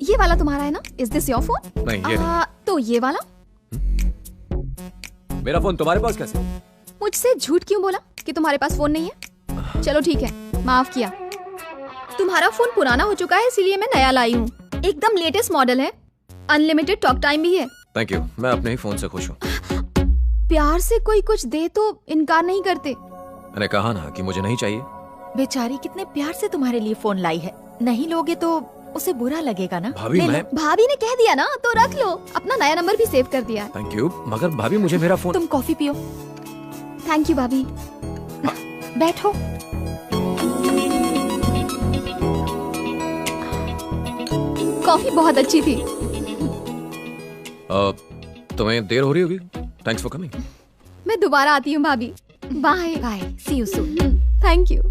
ये वाला तुम्हारा है ना? Is this your phone? नहीं ये नहीं। तो ये वाला? मेरा फोन तुम्हारे पास कैसे? मुझसे झूठ क्यों बोला कि तुम्हारे पास फोन नहीं है? चलो ठीक है, माफ किया। तुम्हारा फोन पुराना हो चुका है इसीलिए मैं नया लाई हूँ। एकदम लेटेस्ट मॉडल है। अनलिमिटेड टॉक टाइम भी है। थैंक यू, मैं अपने ही फोन से खुश हूँ। प्यार से कोई कुछ दे तो इनकार नहीं करते। मैंने कहा ना कि मुझे नहीं चाहिए। बेचारी कितने प्यार से तुम्हारे लिए फोन लाई है। नहीं लोगे तो उसे बुरा लगेगा ना। भाभी मैं। भाभी ने कह दिया ना तो रख लो। अपना नया नंबर भी सेव कर दिया है। थैंक यू, मगर भाभी मुझे मेरा फोन। तुम कॉफी पियो। थैंक यू भाभी। बैठो। कॉफी बहुत अच्छी थी। तुम्हें देर हो रही होगी। Thanks for coming. मैं दोबारा आती हूँ भाभी। Bye bye, see you soon. Thank you.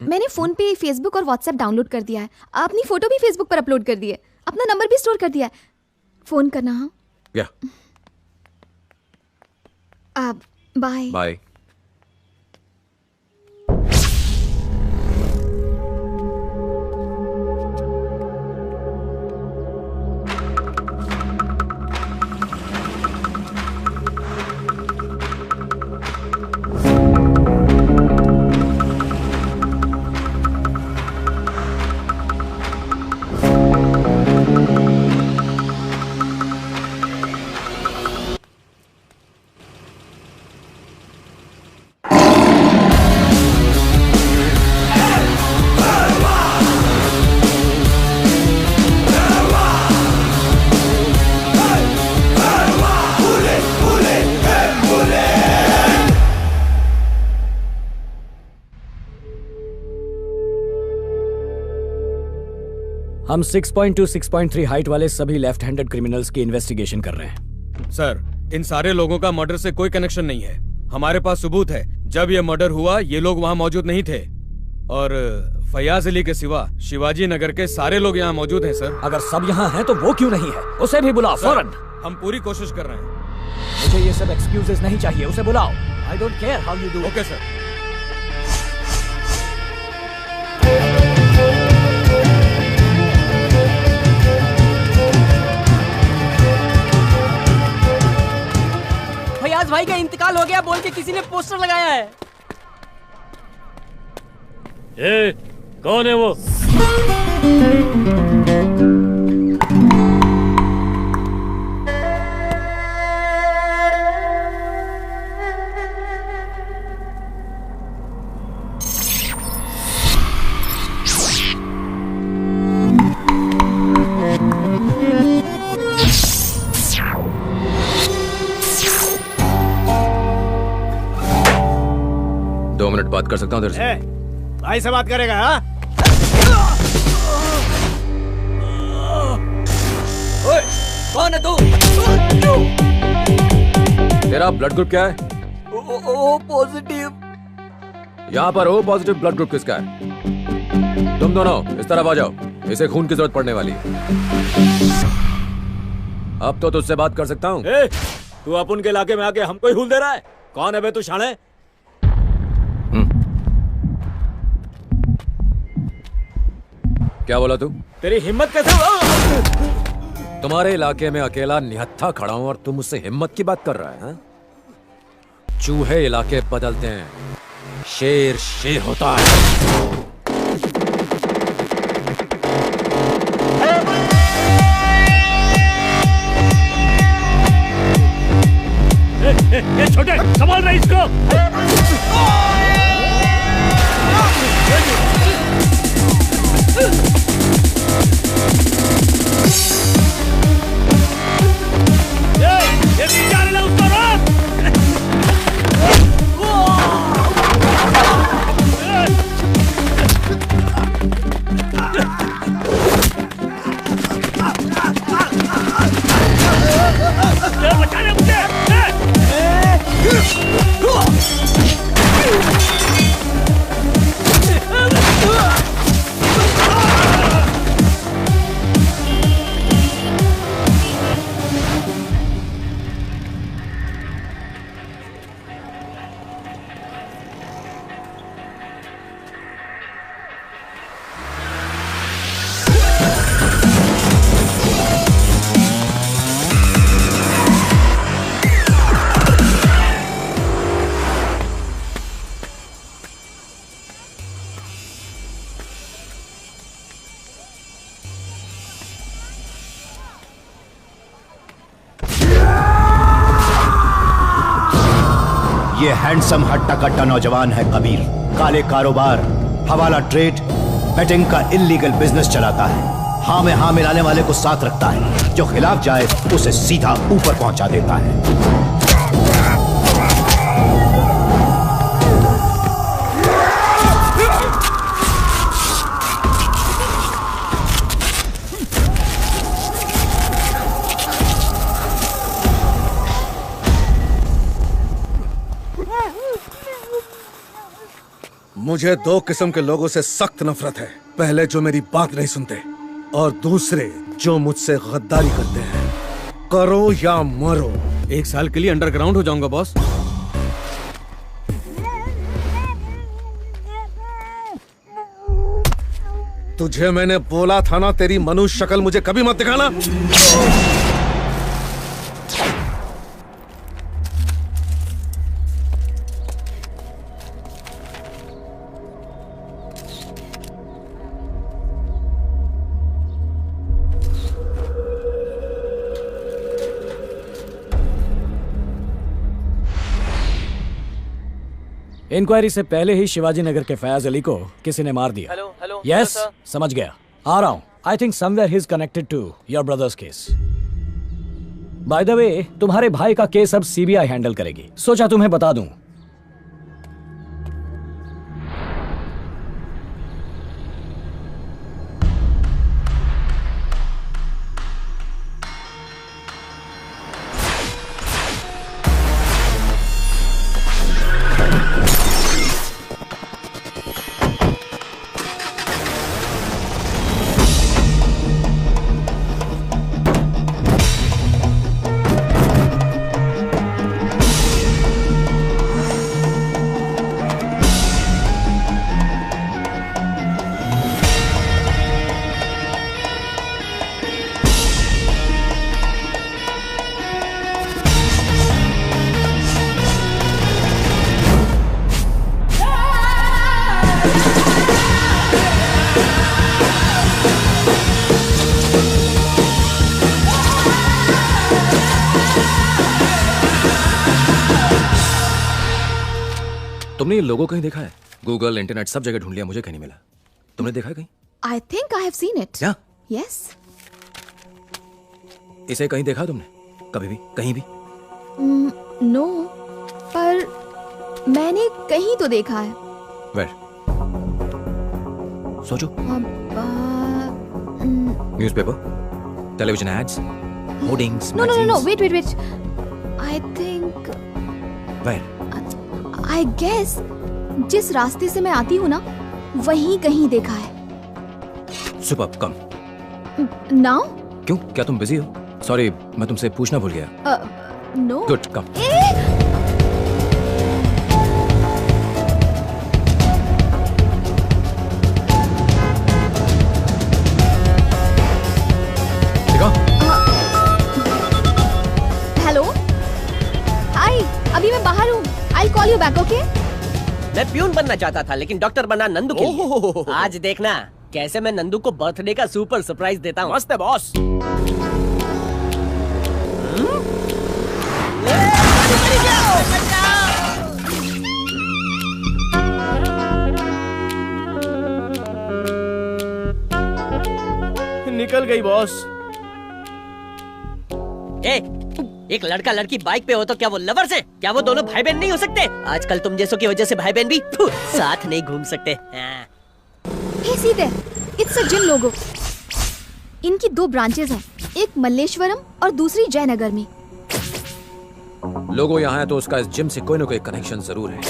मैंने फोन पे फेसबुक और व्हाट्सएप डाउनलोड कर दिया है। अपनी फोटो भी फेसबुक पर अपलोड कर दी है। अपना नंबर भी स्टोर कर दिया है। फोन करना। हाँ या बाय बाय। हम 6.2 6.3 हाइट वाले सभी लेफ्ट हैंडेड क्रिमिनल्स की इन्वेस्टिगेशन कर रहे हैं। सर, इन सारे लोगों का मर्डर से कोई कनेक्शन नहीं है। हमारे पास सबूत है। जब ये मर्डर हुआ ये लोग वहाँ मौजूद नहीं थे और फयाज अली के सिवा शिवाजी नगर के सारे लोग यहाँ मौजूद हैं सर। अगर सब यहाँ हैं तो वो क्यों नहीं है? उसे भी बुलाओ फौरन। हम पूरी कोशिश कर रहे हैं। मुझे ये सब एक्सक्यूजेस नहीं चाहिए, उसे बुलाओ। I don't care how you do. Okay sir. Fayaz भाई का इंतकाल हो गया बोल के किसी ने पोस्टर लगाया है। ए, कौन है वो? कर सकता हूँ तेरे से। भाई से बात करेगा? हाँ? ओए, कौन है तू? तेरा ब्लड ग्रुप क्या है? O positive. यहाँ पर ओ पॉजिटिव ब्लड ग्रुप किसका है? तुम दोनों इस तरफ आ जाओ, इसे खून की जरूरत पड़ने वाली है। अब तो तुझसे बात कर सकता हूँ। तू अपन के इलाके में आके हमको ही हुल दे रहा है? कौन है बे तू शाणे? क्या बोला तू? तेरी हिम्मत कैसे? तुम्हारे इलाके में अकेला निहत्था खड़ा हूं और तुम मुझसे हिम्मत की बात कर रहा है? चूहे इलाके बदलते हैं, शेर शेर होता है। ये छोटे संभाल रहे इसको। ये नीचे आने उसको रोक। बचाने मुझे। ये हैंडसम हट्टा कट्टा नौजवान है कबीर। काले कारोबार, हवाला ट्रेड, बेटिंग का इल्लीगल बिजनेस चलाता है। हाँ में हाँ मिलाने वाले को साथ रखता है, जो खिलाफ जाए उसे सीधा ऊपर पहुंचा देता है। मुझे दो किस्म के लोगों से सख्त नफरत है। पहले जो मेरी बात नहीं सुनते, और दूसरे जो मुझसे गद्दारी करते हैं। करो या मरो। 1 साल के लिए अंडरग्राउंड हो जाऊंगा बॉस। तुझे मैंने बोला था ना, तेरी मनुष्य शक्ल मुझे कभी मत दिखाना। इंक्वायरी से पहले ही शिवाजी नगर के फयाज अली को किसी ने मार दिया। हेलो यस, समझ गया, आ रहा हूं। I think somewhere he is connected to your brother's case. By the way, तुम्हारे भाई का केस अब सीबीआई हैंडल करेगी। सोचा तुम्हें बता दूं। तुमने ये लोगो कहीं देखा है? गूगल, इंटरनेट, सब जगह ढूंढ लिया, मुझे कहीं नहीं मिला। तुमने देखा है कहीं? I think I have seen it. क्या? Yes. इसे कहीं देखा तुमने? कभी भी? कहीं भी? No, पर मैंने कहीं तो देखा है। Where? सोचो। Newspaper, television ads, hoardings, No, magazines. wait. I think, Where? I guess, जिस रास्ते से मैं आती हूँ ना, वहीं कहीं देखा है। Superb, come. Now? क्यों? क्या तुम बिजी हो? Sorry, मैं तुमसे पूछना भूल गया। No. Good, come. हेलो, हाय, अभी मैं बाहर हूँ। I'll call you back, okay? मैं प्यून बनना चाहता था लेकिन डॉक्टर बना नंदू के लिए। आज देखना कैसे मैं नंदू को बर्थडे का सुपर सरप्राइज देता हूँ। मस्त है बॉस। निकल गई बॉस। एक लड़का लड़की बाइक पे हो तो क्या वो लवर्स हैं? क्या वो दोनों भाई बहन नहीं हो सकते? आजकल तुम जैसों की वजह से भाई बहन भी साथ नहीं घूम सकते। Hey, see there. It's a gym logo. इनकी 2 ब्रांचेस हैं, एक मल्लेश्वरम और दूसरी जयनगर में। लोगो यहाँ है तो उसका इस जिम से कोई ना कोई कनेक्शन जरूर है।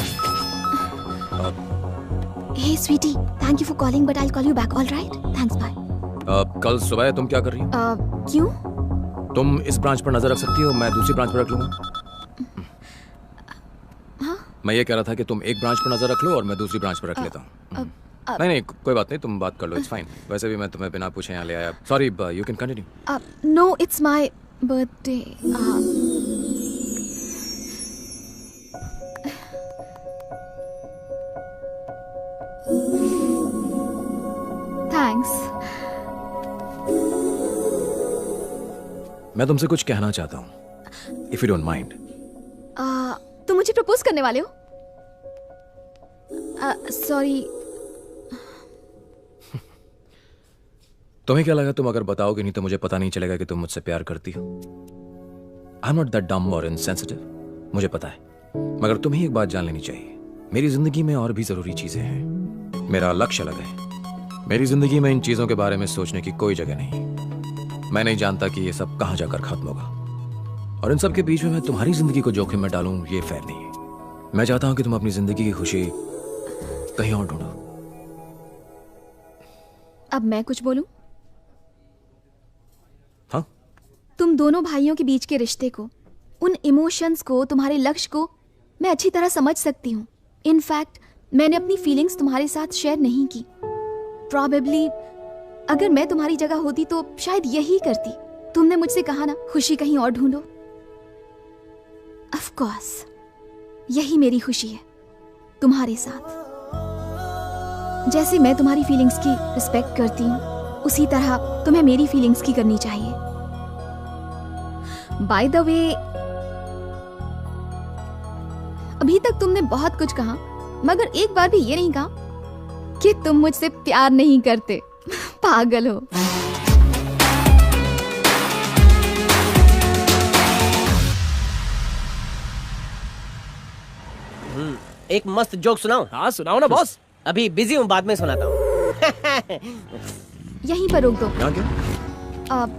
Hey, sweetie, thank you for calling, but I'll call you back. All right? Thanks, bye. कल सुबह तुम क्या कर रही हो? क्यों? तुम इस ब्रांच पर नजर रख सकती हो, मैं दूसरी ब्रांच पर रख लूंगा। मैं ये कह रहा था कि तुम एक ब्रांच पर नजर रख लो और मैं दूसरी ब्रांच पर रख लेता हूँ। नहीं, कोई बात नहीं, तुम बात कर लो, इट्स फाइन। वैसे भी मैं तुम्हें बिना पूछे यहाँ ले आया। Sorry, you can continue. No, it's my birthday. Thanks. मैं तुमसे कुछ कहना चाहता हूँ, इफ यू डोंट माइंड। तुम मुझे प्रपोज करने वाले हो? सॉरी। तुम्हें क्या लगा तुम अगर बताओगे नहीं तो मुझे पता नहीं चलेगा कि तुम मुझसे प्यार करती हो? I am not that dumb और इनसेंसिटिव, मुझे पता है, मगर तुम्हें एक बात जान लेनी चाहिए। मेरी जिंदगी में और भी जरूरी चीजें हैं। मेरा लक्ष्य अलग है। मेरी जिंदगी में इन चीजों के बारे में सोचने की कोई जगह नहीं। मैं नहीं जानता कि ये सब कहां जाकर खत्म होगा, और इन सब के बीच में मैं तुम्हारी जिंदगी को जोखिम में डालूं, ये फेयर नहीं है। मैं चाहता हूं कि तुम अपनी जिंदगी की खुशी कहीं और ढूंढो। अब मैं कुछ बोलूं? हाँ? तुम दोनों भाइयों के बीच के रिश्ते को, उन इमोशंस को, तुम्हारे लक्ष्य को मैं अच्छी तरह समझ सकती हूँ। इनफैक्ट मैंने अपनी फीलिंग्स तुम्हारे साथ शेयर नहीं की। प्रॉबेबली अगर मैं तुम्हारी जगह होती तो शायद यही करती। तुमने मुझसे कहा ना, खुशी कहीं और ढूंढो। ऑफ कोर्स यही मेरी खुशी है, तुम्हारे साथ। जैसे मैं तुम्हारी फीलिंग्स की रिस्पेक्ट करती हूँ, उसी तरह तुम्हें मेरी फीलिंग्स की करनी चाहिए। बाय द वे, अभी तक तुमने बहुत कुछ कहा, मगर एक बार भी ये नहीं कहा कि तुम मुझसे प्यार नहीं करते। पागल हो। एक मस्त जोक सुनाओ। हाँ सुनाओ ना बॉस। अभी बिजी हूँ, बाद में सुनाता हूँ। यहीं पर रोक दो। यहाँ क्यों?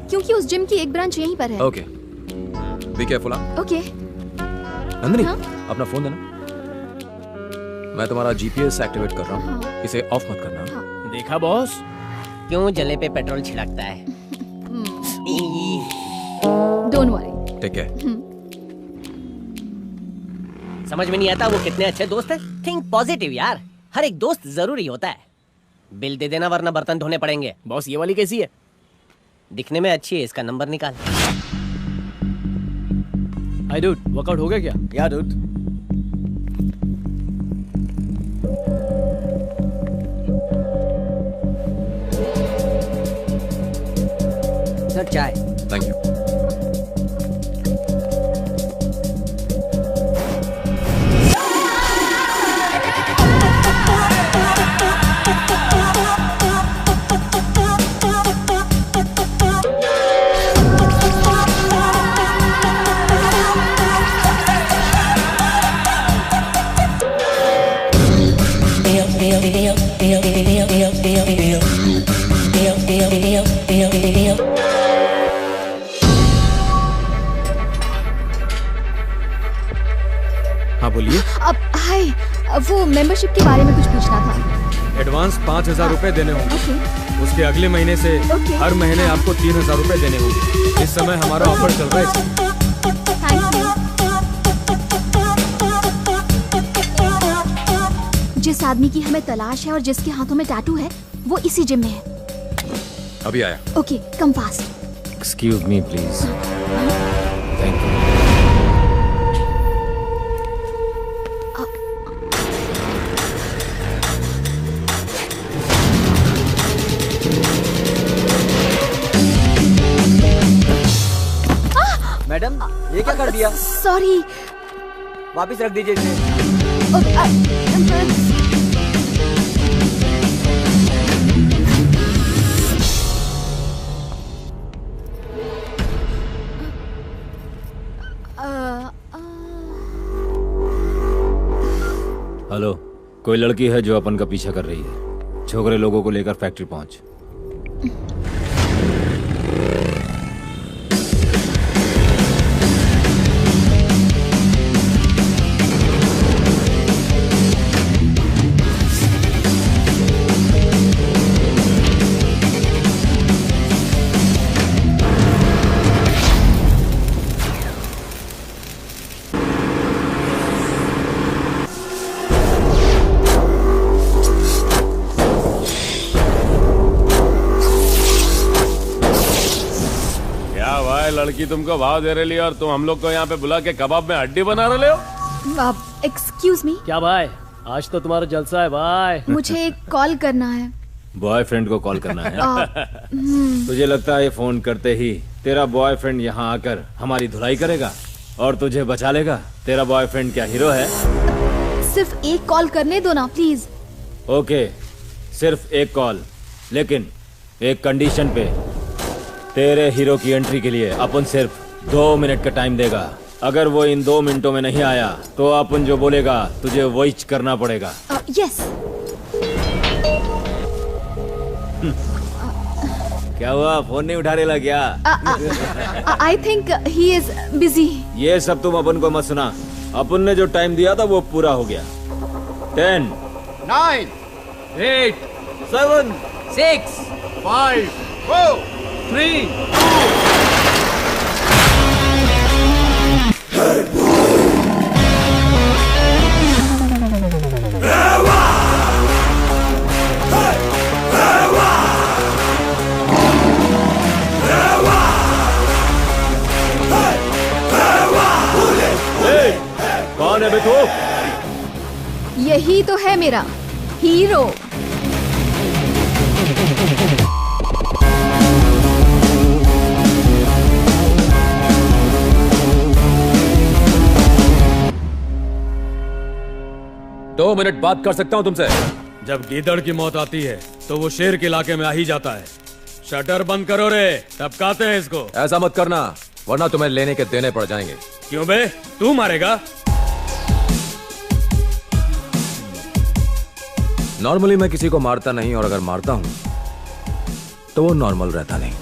क्योंकि उस जिम की एक ब्रांच यहीं पर है। Okay, be careful. Okay. Nandini, अपना फोन देना। मैं तुम्हारा जीपीएस एक्टिवेट कर रहा हूँ, इसे ऑफ मत करना। देखा बॉस, क्यों जले पे पेट्रोल छिड़कता है। Don't worry. Take care. समझ में नहीं आता वो कितने अच्छे दोस्त हैं। थिंक पॉजिटिव यार, हर एक दोस्त जरूरी होता है। बिल दे देना वरना बर्तन धोने पड़ेंगे। बॉस ये वाली कैसी है? दिखने में अच्छी है, इसका नंबर निकाल। हाय डूड, वर्कआउट हो गया क्या? या डूड। सर चाय। Thank you. हाँ बोलिए। अब हाय, वो मेंबरशिप के बारे में कुछ पूछना था। एडवांस 5,000 रुपए देने होंगे। उसके अगले महीने से हर महीने आपको 3,000 रुपए देने होंगे। इस समय हमारा ऑफर चल रहा है। जिस आदमी की हमें तलाश है और जिसके हाथों में टैटू है वो इसी जिम में है। अभी आया। Okay, come fast. Excuse me please. Thank you. Madam, ये क्या कर दिया? सॉरी। वापिस रख दीजिए इसे। हेलो, कोई लड़की है जो अपन का पीछा कर रही है। छोकरे लोगों को लेकर फैक्ट्री पहुंच। लड़की तुमको भाव दे रही है और तुम हम लोग को यहाँ पे बुला के कबाब में हड्डी बना रहे हो। Excuse me. क्या भाई, आज तो तुम्हारा जलसा है भाई। मुझे कॉल करना है। बॉयफ्रेंड को कॉल करना है? तुझे लगता है फोन करते ही तेरा बॉयफ्रेंड यहाँ आकर हमारी धुलाई करेगा और तुझे बचा लेगा? तेरा बॉयफ्रेंड क्या हीरो है? सिर्फ एक कॉल करने दो ना प्लीज। ओके, सिर्फ एक कॉल, लेकिन एक कंडीशन पे। तेरे हीरो की एंट्री के लिए अपन सिर्फ 2 मिनट का टाइम देगा। अगर वो इन 2 मिनटों में नहीं आया तो अपन जो बोलेगा तुझे वही करना पड़ेगा। यस। क्या हुआ, फोन नहीं उठा रहा क्या? I think he is busy. ये सब तुम अपन को मत सुना। अपन ने जो टाइम दिया था वो पूरा हो गया। 10 9 8 7 6 5 4 3 कौन है बे तू? यही तो है मेरा हीरो। दो मिनट बात कर सकता हूं तुमसे? जब गीदड़ की मौत आती है तो वो शेर के इलाके में आ ही जाता है। शटर बंद करो रे, टपकाते हैं इसको। ऐसा मत करना वरना तुम्हें लेने के देने पड़ जाएंगे। क्यों बे, तू मारेगा? नॉर्मली मैं किसी को मारता नहीं, और अगर मारता हूं तो वो नॉर्मल रहता नहीं।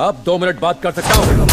अब 2 मिनट बात कर सकता हूं।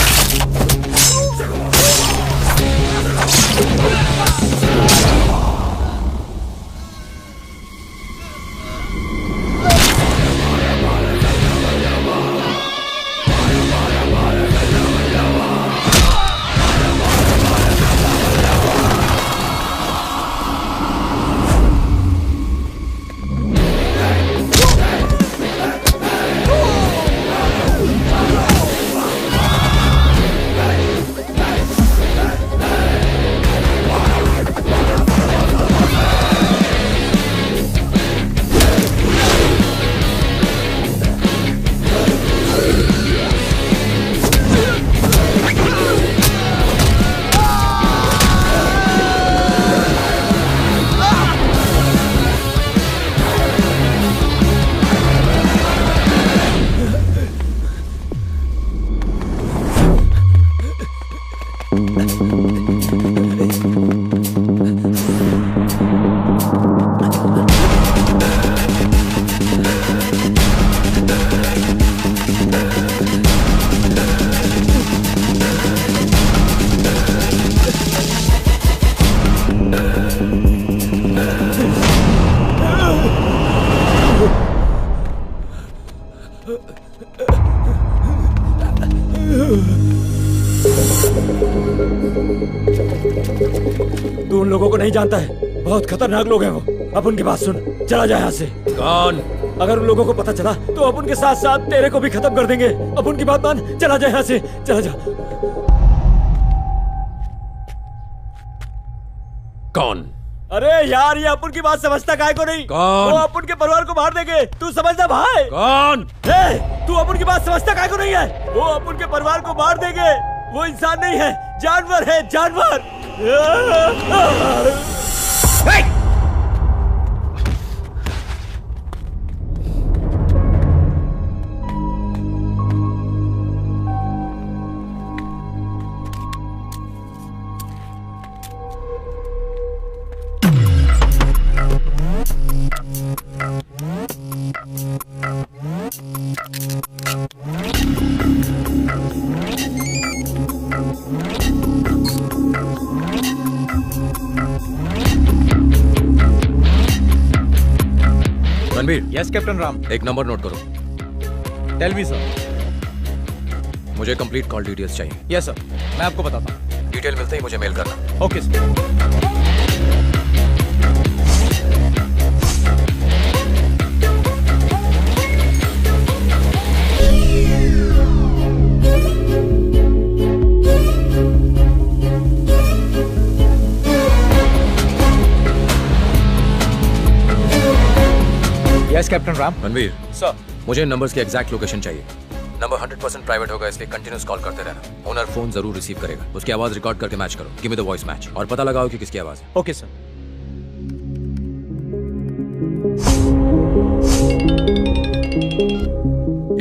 नहीं जानता है, बहुत खतरनाक लोग हैं वो। अब उनकी बात सुन, चला जा यहाँ से। कौन? अगर उन लोगों को पता चला तो अब उनके साथ साथ तेरे को भी खत्म कर देंगे। अब उनकी बात मान, चला जा यहाँ से, चला जा। कौन? अरे यार, ये अपुन की बात समझता काहे को नहीं? कौन? वो अपुन के परिवार को मार देंगे, तू समझना भाई। कौन? तू अपुन की बात समझता काहे को नहीं है? वो अपुन के परिवार को मार देंगे। वो इंसान नहीं है, जानवर है, जानवर। रणबीर। Yes captain Ram. एक नंबर नोट करो। Tell me sir. मुझे कंप्लीट कॉल डिटेल्स चाहिए। यस सर, मैं आपको बताता हूँ। डिटेल मिलते ही मुझे मेल करना। Okay sir. Yes captain Ram. Ranbir sir, मुझे नंबर्स की एग्जैक्ट लोकेशन चाहिए। नंबर 100% प्राइवेट होगा, इसलिए कंटिन्यूस कॉल करते रहना। ओनर फोन जरूर रिसीव करेगा। उसकी आवाज रिकॉर्ड करके मैच करो। Give me the voice match और पता लगाओ कि किसकी आवाज है। Okay sir.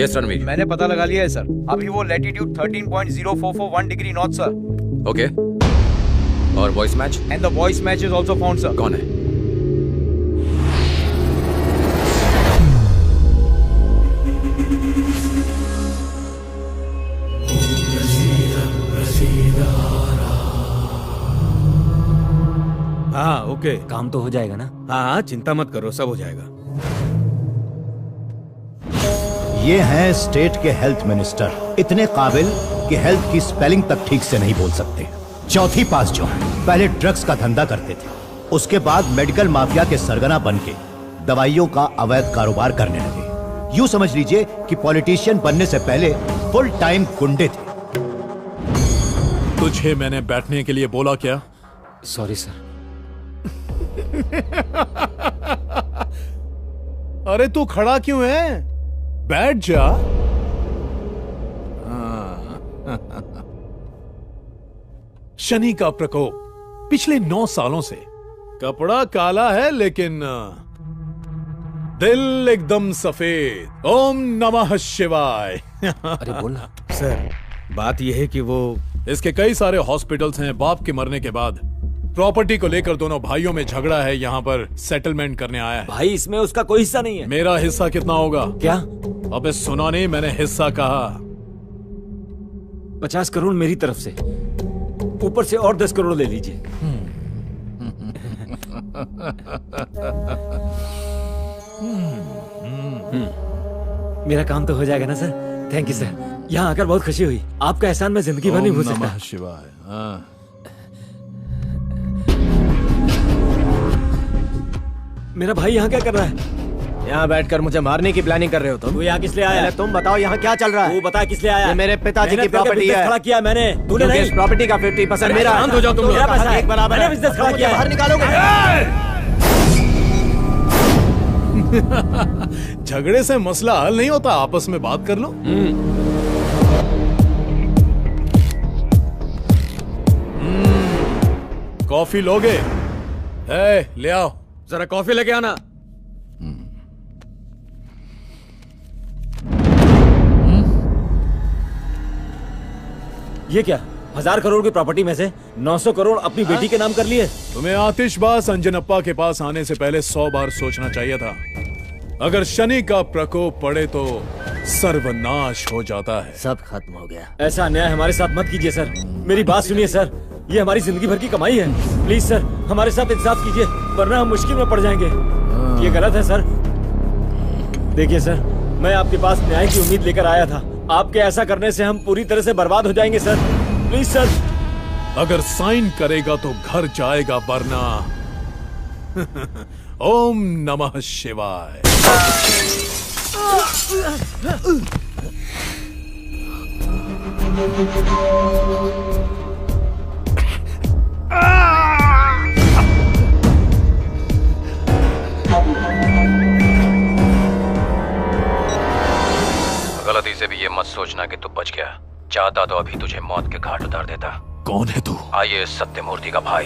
यस रणबीर। मैंने पता लगा लिया है सर। अभी वो latitude 13.0441 degree north sir. Okay. और voice match? And the voice match is also found sir. कौन है? हाँ ओके, काम तो हो जाएगा ना? हाँ चिंता मत करो, सब हो जाएगा। ये हैं स्टेट के हेल्थ मिनिस्टर, इतने काबिल कि हेल्थ की स्पेलिंग तक ठीक से नहीं बोल सकते। चौथी पास जो है, पहले ड्रग्स का धंधा करते थे, उसके बाद मेडिकल माफिया के सरगना बन के दवाइयों का अवैध कारोबार करने लगे। यूं समझ लीजिए कि पॉलिटिशियन बनने से पहले फुल टाइम गुंडे थे। तुझे मैंने बैठने के लिए बोला क्या? Sorry sir. अरे तू खड़ा क्यों है? बैठ जा। शनि का प्रकोप पिछले 9 सालों से। कपड़ा काला है लेकिन दिल एकदम सफेद। ओम नमः शिवाय। अरे बोल ना। सर, बात यह है कि वो इसके कई सारे हॉस्पिटल्स हैं। बाप के मरने के बाद प्रॉपर्टी को लेकर दोनों भाइयों में झगड़ा है। यहाँ पर सेटलमेंट करने आया है। भाई इसमें उसका कोई हिस्सा नहीं है। मेरा हिस्सा कितना होगा? क्या? अबे सुना नहीं, मैंने हिस्सा कहा। 50 करोड़ मेरी तरफ से, ऊपर से और 10 करोड़ ले लीजिए। मेरा काम तो हो जाएगा ना सर? Thank you sir. यहाँ आकर बहुत खुशी हुई। आपका एहसान मैं जिंदगी भर नहीं भूल सकता। नमः शिवाय। मेरा भाई यहाँ क्या कर रहा है? यहाँ बैठकर मुझे मारने की प्लानिंग कर रहे हो तू यहाँ किस लिए आया? तुम बताओ यहाँ क्या चल रहा है? तू बता किस लिए आया? ये मेरे पिताजी की प्रॉपर्टी है। खड़ा किया मैंने, तूने नहीं। इस प्रॉपर्टी का 50% मेरा। शांत हो जाओ तुम लोग। मेरा पैसा है, एक बराबर मैंने बिजनेस खड़ा किया है। बाहर निकालोगे? झगड़े से मसला हल नहीं होता, आपस में बात कर लो। कॉफी लोगे? ले आओ। जरा कॉफी लेके आना। ये क्या? 1000 करोड़ की प्रॉपर्टी में से 900 करोड़ अपनी बेटी के नाम कर लिए? तुम्हें आतिशबाज अंजनप्पा के पास आने से पहले 100 बार सोचना चाहिए था। अगर शनि का प्रकोप पड़े तो सर्वनाश हो जाता है। सब खत्म हो गया। ऐसा अन्याय हमारे साथ मत कीजिए सर। मेरी बात सुनिए सर, ये हमारी जिंदगी भर की कमाई है। प्लीज सर, हमारे साथ इंसाफ कीजिए, वरना हम मुश्किल में पड़ जाएंगे। ये गलत है सर। देखिए सर, मैं आपके पास न्याय की उम्मीद लेकर आया था। आपके ऐसा करने से हम पूरी तरह से बर्बाद हो जाएंगे सर। Please sir. अगर साइन करेगा तो घर जाएगा, वरना ओम नमः शिवाय। गलती से भी ये मत सोचना कि तू बच गया। चाहता तो अभी तुझे मौत के घाट उतार देता। कौन है तू? आईएएस सत्यमूर्ति का भाई।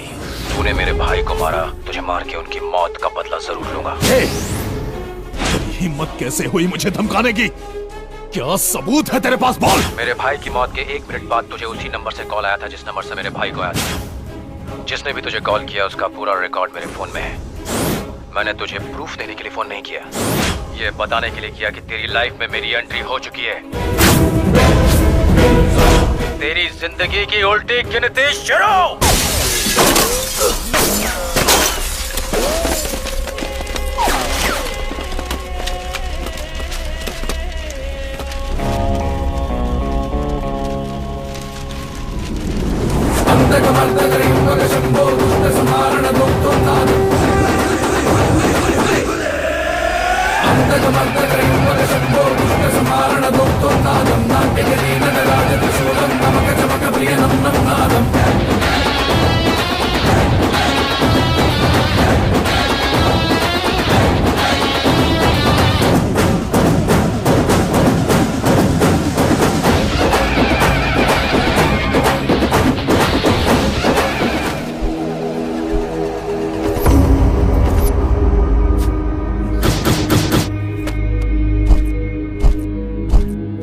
तूने मेरे भाई को मारा, तुझे मार के उनकी मौत का बदला जरूर लूंगा। हिम्मत कैसे हुई मुझे धमकाने की? क्या सबूत है तेरे पास? बोल। मेरे भाई की मौत के 1 मिनट बाद तुझे उसी नंबर से कॉल आया था जिस नंबर से मेरे भाई को आया था। जिसने भी तुझे कॉल किया उसका पूरा रिकॉर्ड मेरे फोन में है। मैंने तुझे प्रूफ देने के लिए फोन नहीं किया, ये बताने के लिए किया कि तेरी लाइफ में मेरी एंट्री हो चुकी है। तेरी जिंदगी की उल्टी गिनती शुरू।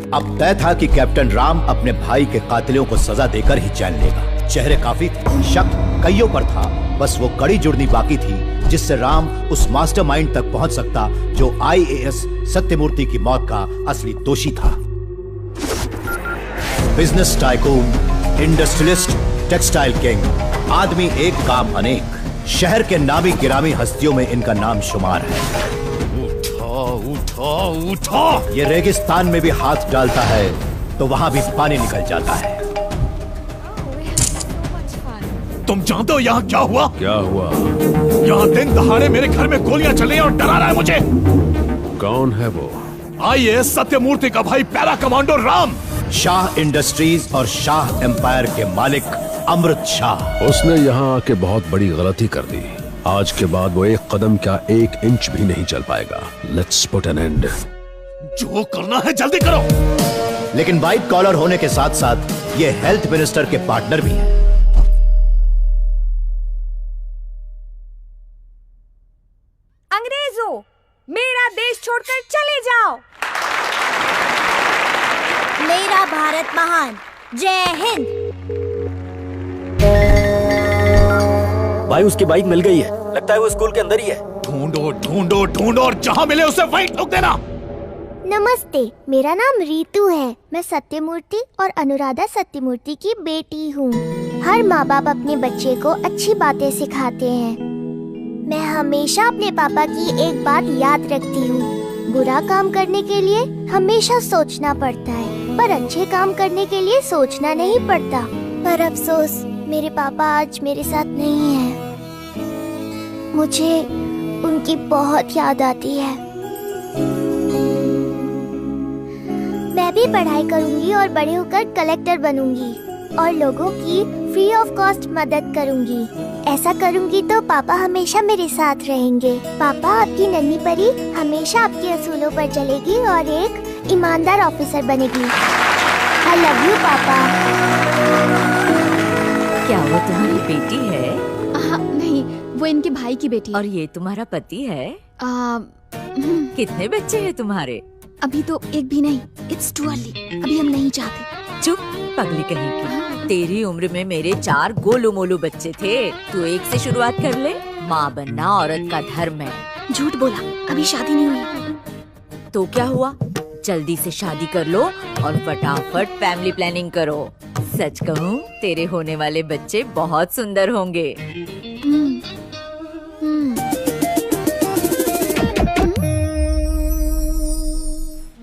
अब तय था कि कैप्टन राम अपने भाई के कातिलों को सजा देकर ही चैन लेगा। चेहरे काफी थे, शक कईयों पर था, बस वो कड़ी जुड़नी बाकी थी जिससे राम उस मास्टरमाइंड तक पहुंच सकता जो आईएएस सत्यमूर्ति की मौत का असली दोषी था। Business tycoon, industrialist, textile king, आदमी एक काम अनेक, शहर के नामी गिरामी हस्तियों में इनका नाम शुमार है। उठा उठा। ये रेगिस्तान में भी हाथ डालता है तो वहां भी पानी निकल जाता है। तुम जानते हो यहाँ क्या हुआ? क्या हुआ? यहाँ दिन दहाड़े मेरे घर में गोलियां चल रही हैं और डरा रहा है मुझे। कौन है वो? आईएएस सत्यमूर्ति का भाई, para commando Ram. Shah industries और शाह एम्पायर के मालिक अमृत शाह। उसने यहाँ आके बहुत बड़ी गलती कर दी। आज के बाद वो एक कदम क्या 1 इंच भी नहीं चल पाएगा। Let's put an end. जो करना है जल्दी करो। लेकिन वाइट कॉलर होने के साथ साथ ये हेल्थ मिनिस्टर के पार्टनर भी हैं। अंग्रेजों, मेरा देश छोड़कर चले जाओ। मेरा भारत महान। जय हिंद। भाई उसकी बाइक मिल गई है, लगता है वो स्कूल के अंदर ही है। ढूंढो ढूंढो ढूंढो और जहाँ मिले उसे वहीं ठोक देना। नमस्ते, मेरा नाम रीतू है। मैं सत्यमूर्ति और अनुराधा सत्यमूर्ति की बेटी हूँ। हर माँ बाप अपने बच्चे को अच्छी बातें सिखाते हैं। मैं हमेशा अपने पापा की एक बात याद रखती हूँ, बुरा काम करने के लिए हमेशा सोचना पड़ता है, पर अच्छे काम करने के लिए सोचना नहीं पड़ता। पर अफसोस मेरे पापा आज मेरे साथ नहीं हैं। मुझे उनकी बहुत याद आती है। मैं भी पढ़ाई करूंगी और बड़े होकर कलेक्टर बनूंगी और लोगों की फ्री ऑफ कॉस्ट मदद करूंगी। ऐसा करूंगी तो पापा हमेशा मेरे साथ रहेंगे। पापा, आपकी नन्ही परी हमेशा आपके असूलों पर चलेगी और एक ईमानदार ऑफिसर बनेगी। आई लव यू पापा। क्या वो तुम्हारी बेटी है? नहीं, वो इनके भाई की बेटी। और ये तुम्हारा पति है? कितने बच्चे हैं तुम्हारे? अभी तो एक भी नहीं। It's too early. अभी हम नहीं चाहते। चुप पगली कहीं की। तेरी उम्र में मेरे 4 गोलू मोलू बच्चे थे। तू एक से शुरुआत कर ले। माँ बनना औरत का धर्म है। झूठ बोला, अभी शादी नहीं हुई। तो क्या हुआ? जल्दी से शादी कर लो और फटाफट फैमिली प्लानिंग करो। सच कहूँ, तेरे होने वाले बच्चे बहुत सुंदर होंगे।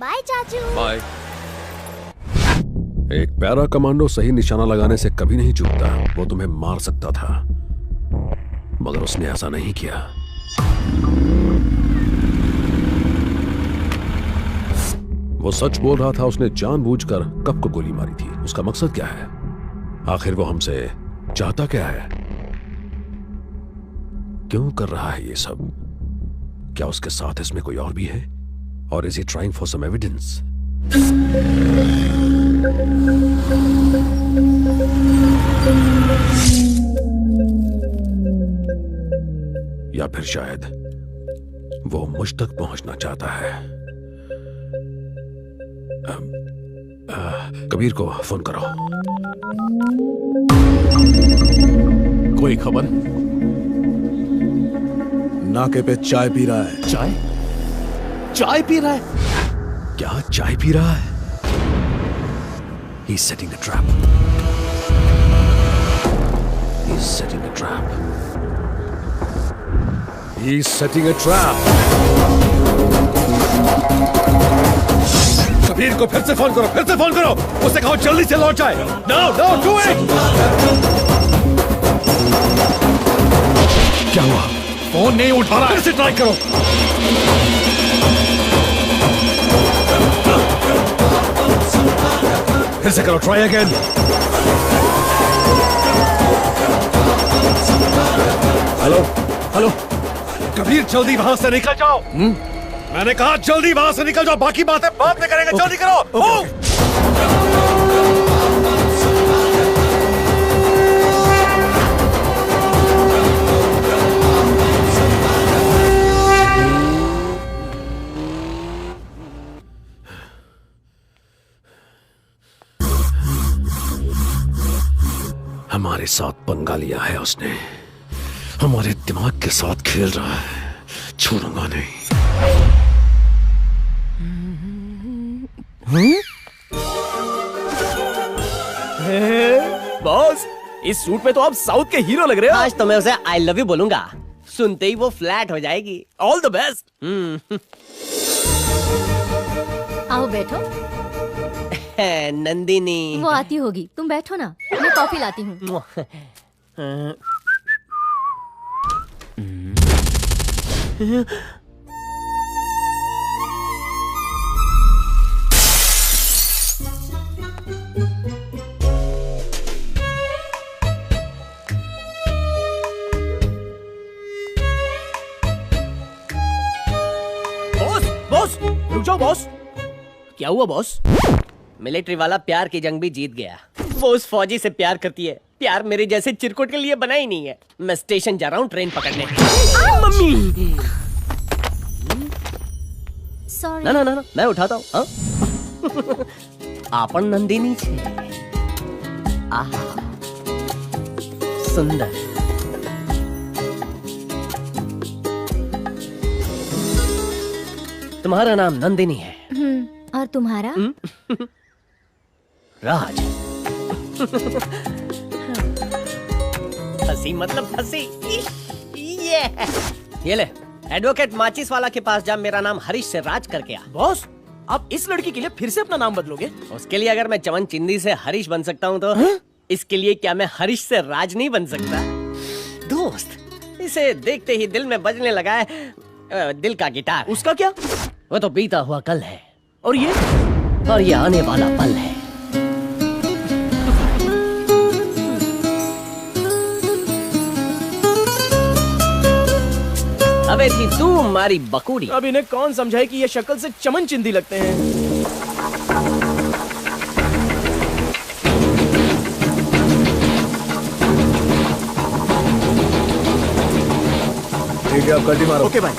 बाय चाचू। बाय। एक पैरा कमांडो सही निशाना लगाने से कभी नहीं चूकता। वो तुम्हें मार सकता था, मगर उसने ऐसा नहीं किया। वो सच बोल रहा था। उसने जानबूझकर कब को गोली मारी थी। उसका मकसद क्या है? आखिर वो हमसे चाहता क्या है? क्यों कर रहा है ये सब? क्या उसके साथ इसमें कोई और भी है? और is he trying for some evidence? या फिर शायद वो मुझ तक पहुंचना चाहता है। कबीर को फोन करो। कोई खबर? नाके पे चाय पी रहा है। चाय पी रहा है? क्या चाय पी रहा है? He's setting a trap. He's setting a trap. He's setting a trap. Kabir को फिर से फोन करो, उसे कहो जल्दी से लौट जाए। No, do it! क्या हुआ? फोन नहीं उठा रहा, फिर से ट्राई करो। फिर से करो, ट्राई अगेन। हेलो कबीर, जल्दी वहां से निकल जाओ। मैंने कहा जल्दी वहां से निकल जाओ, बाकी बातें बाद में करेंगे। जल्दी करो। हमारे साथ पंगा लिया है उसने। हमारे दिमाग के साथ खेल रहा है। छोड़ूंगा नहीं। बॉस, इस सूट में तो आप साउथ के हीरो लग रहे हो। आज तो मैं उसे आई लव यू बोलूंगा, सुनते ही वो फ्लैट हो जाएगी। All the best. आओ बैठो। नंदिनी वो आती होगी, तुम बैठो ना, मैं कॉफी लाती हूँ। बॉस, रुक जाओ बॉस। क्या हुआ बॉस? मिलिट्री वाला प्यार की जंग भी जीत गया। वो उस फौजी से प्यार करती है। प्यार मेरे जैसे चिरकुट के लिए बना ही नहीं है। मैं स्टेशन जा रहा हूँ ट्रेन पकड़ने। मम्मी। सॉरी। ना, मैं उठाता हूँ। आपन नंदिनी छे। आहा, सुंदर। तुम्हारा नाम नंदिनी है। और तुम्हारा? राज। हंसी मतलब फंसी। ये ले, एडवोकेट माचिस वाला के पास जा, मेरा नाम हरीश से राज करके आ। बॉस, आप इस लड़की के लिए फिर से अपना नाम बदलोगे? उसके लिए अगर मैं चमन चिंदी से हरीश बन सकता हूँ तो इसके लिए क्या मैं हरीश से राज नहीं बन सकता? दोस्त, इसे देखते ही दिल में बजने लगा है दिल का गिटार। उसका क्या? वो तो बीता हुआ कल है। और ये आने वाला पल है। अबे थी तू हमारी बकुड़ी। अब इन्हें कौन समझाए कि ये शक्ल से चमन चिंदी लगते हैं। ठीक है, आप कल्टी मारो। ओके भाई।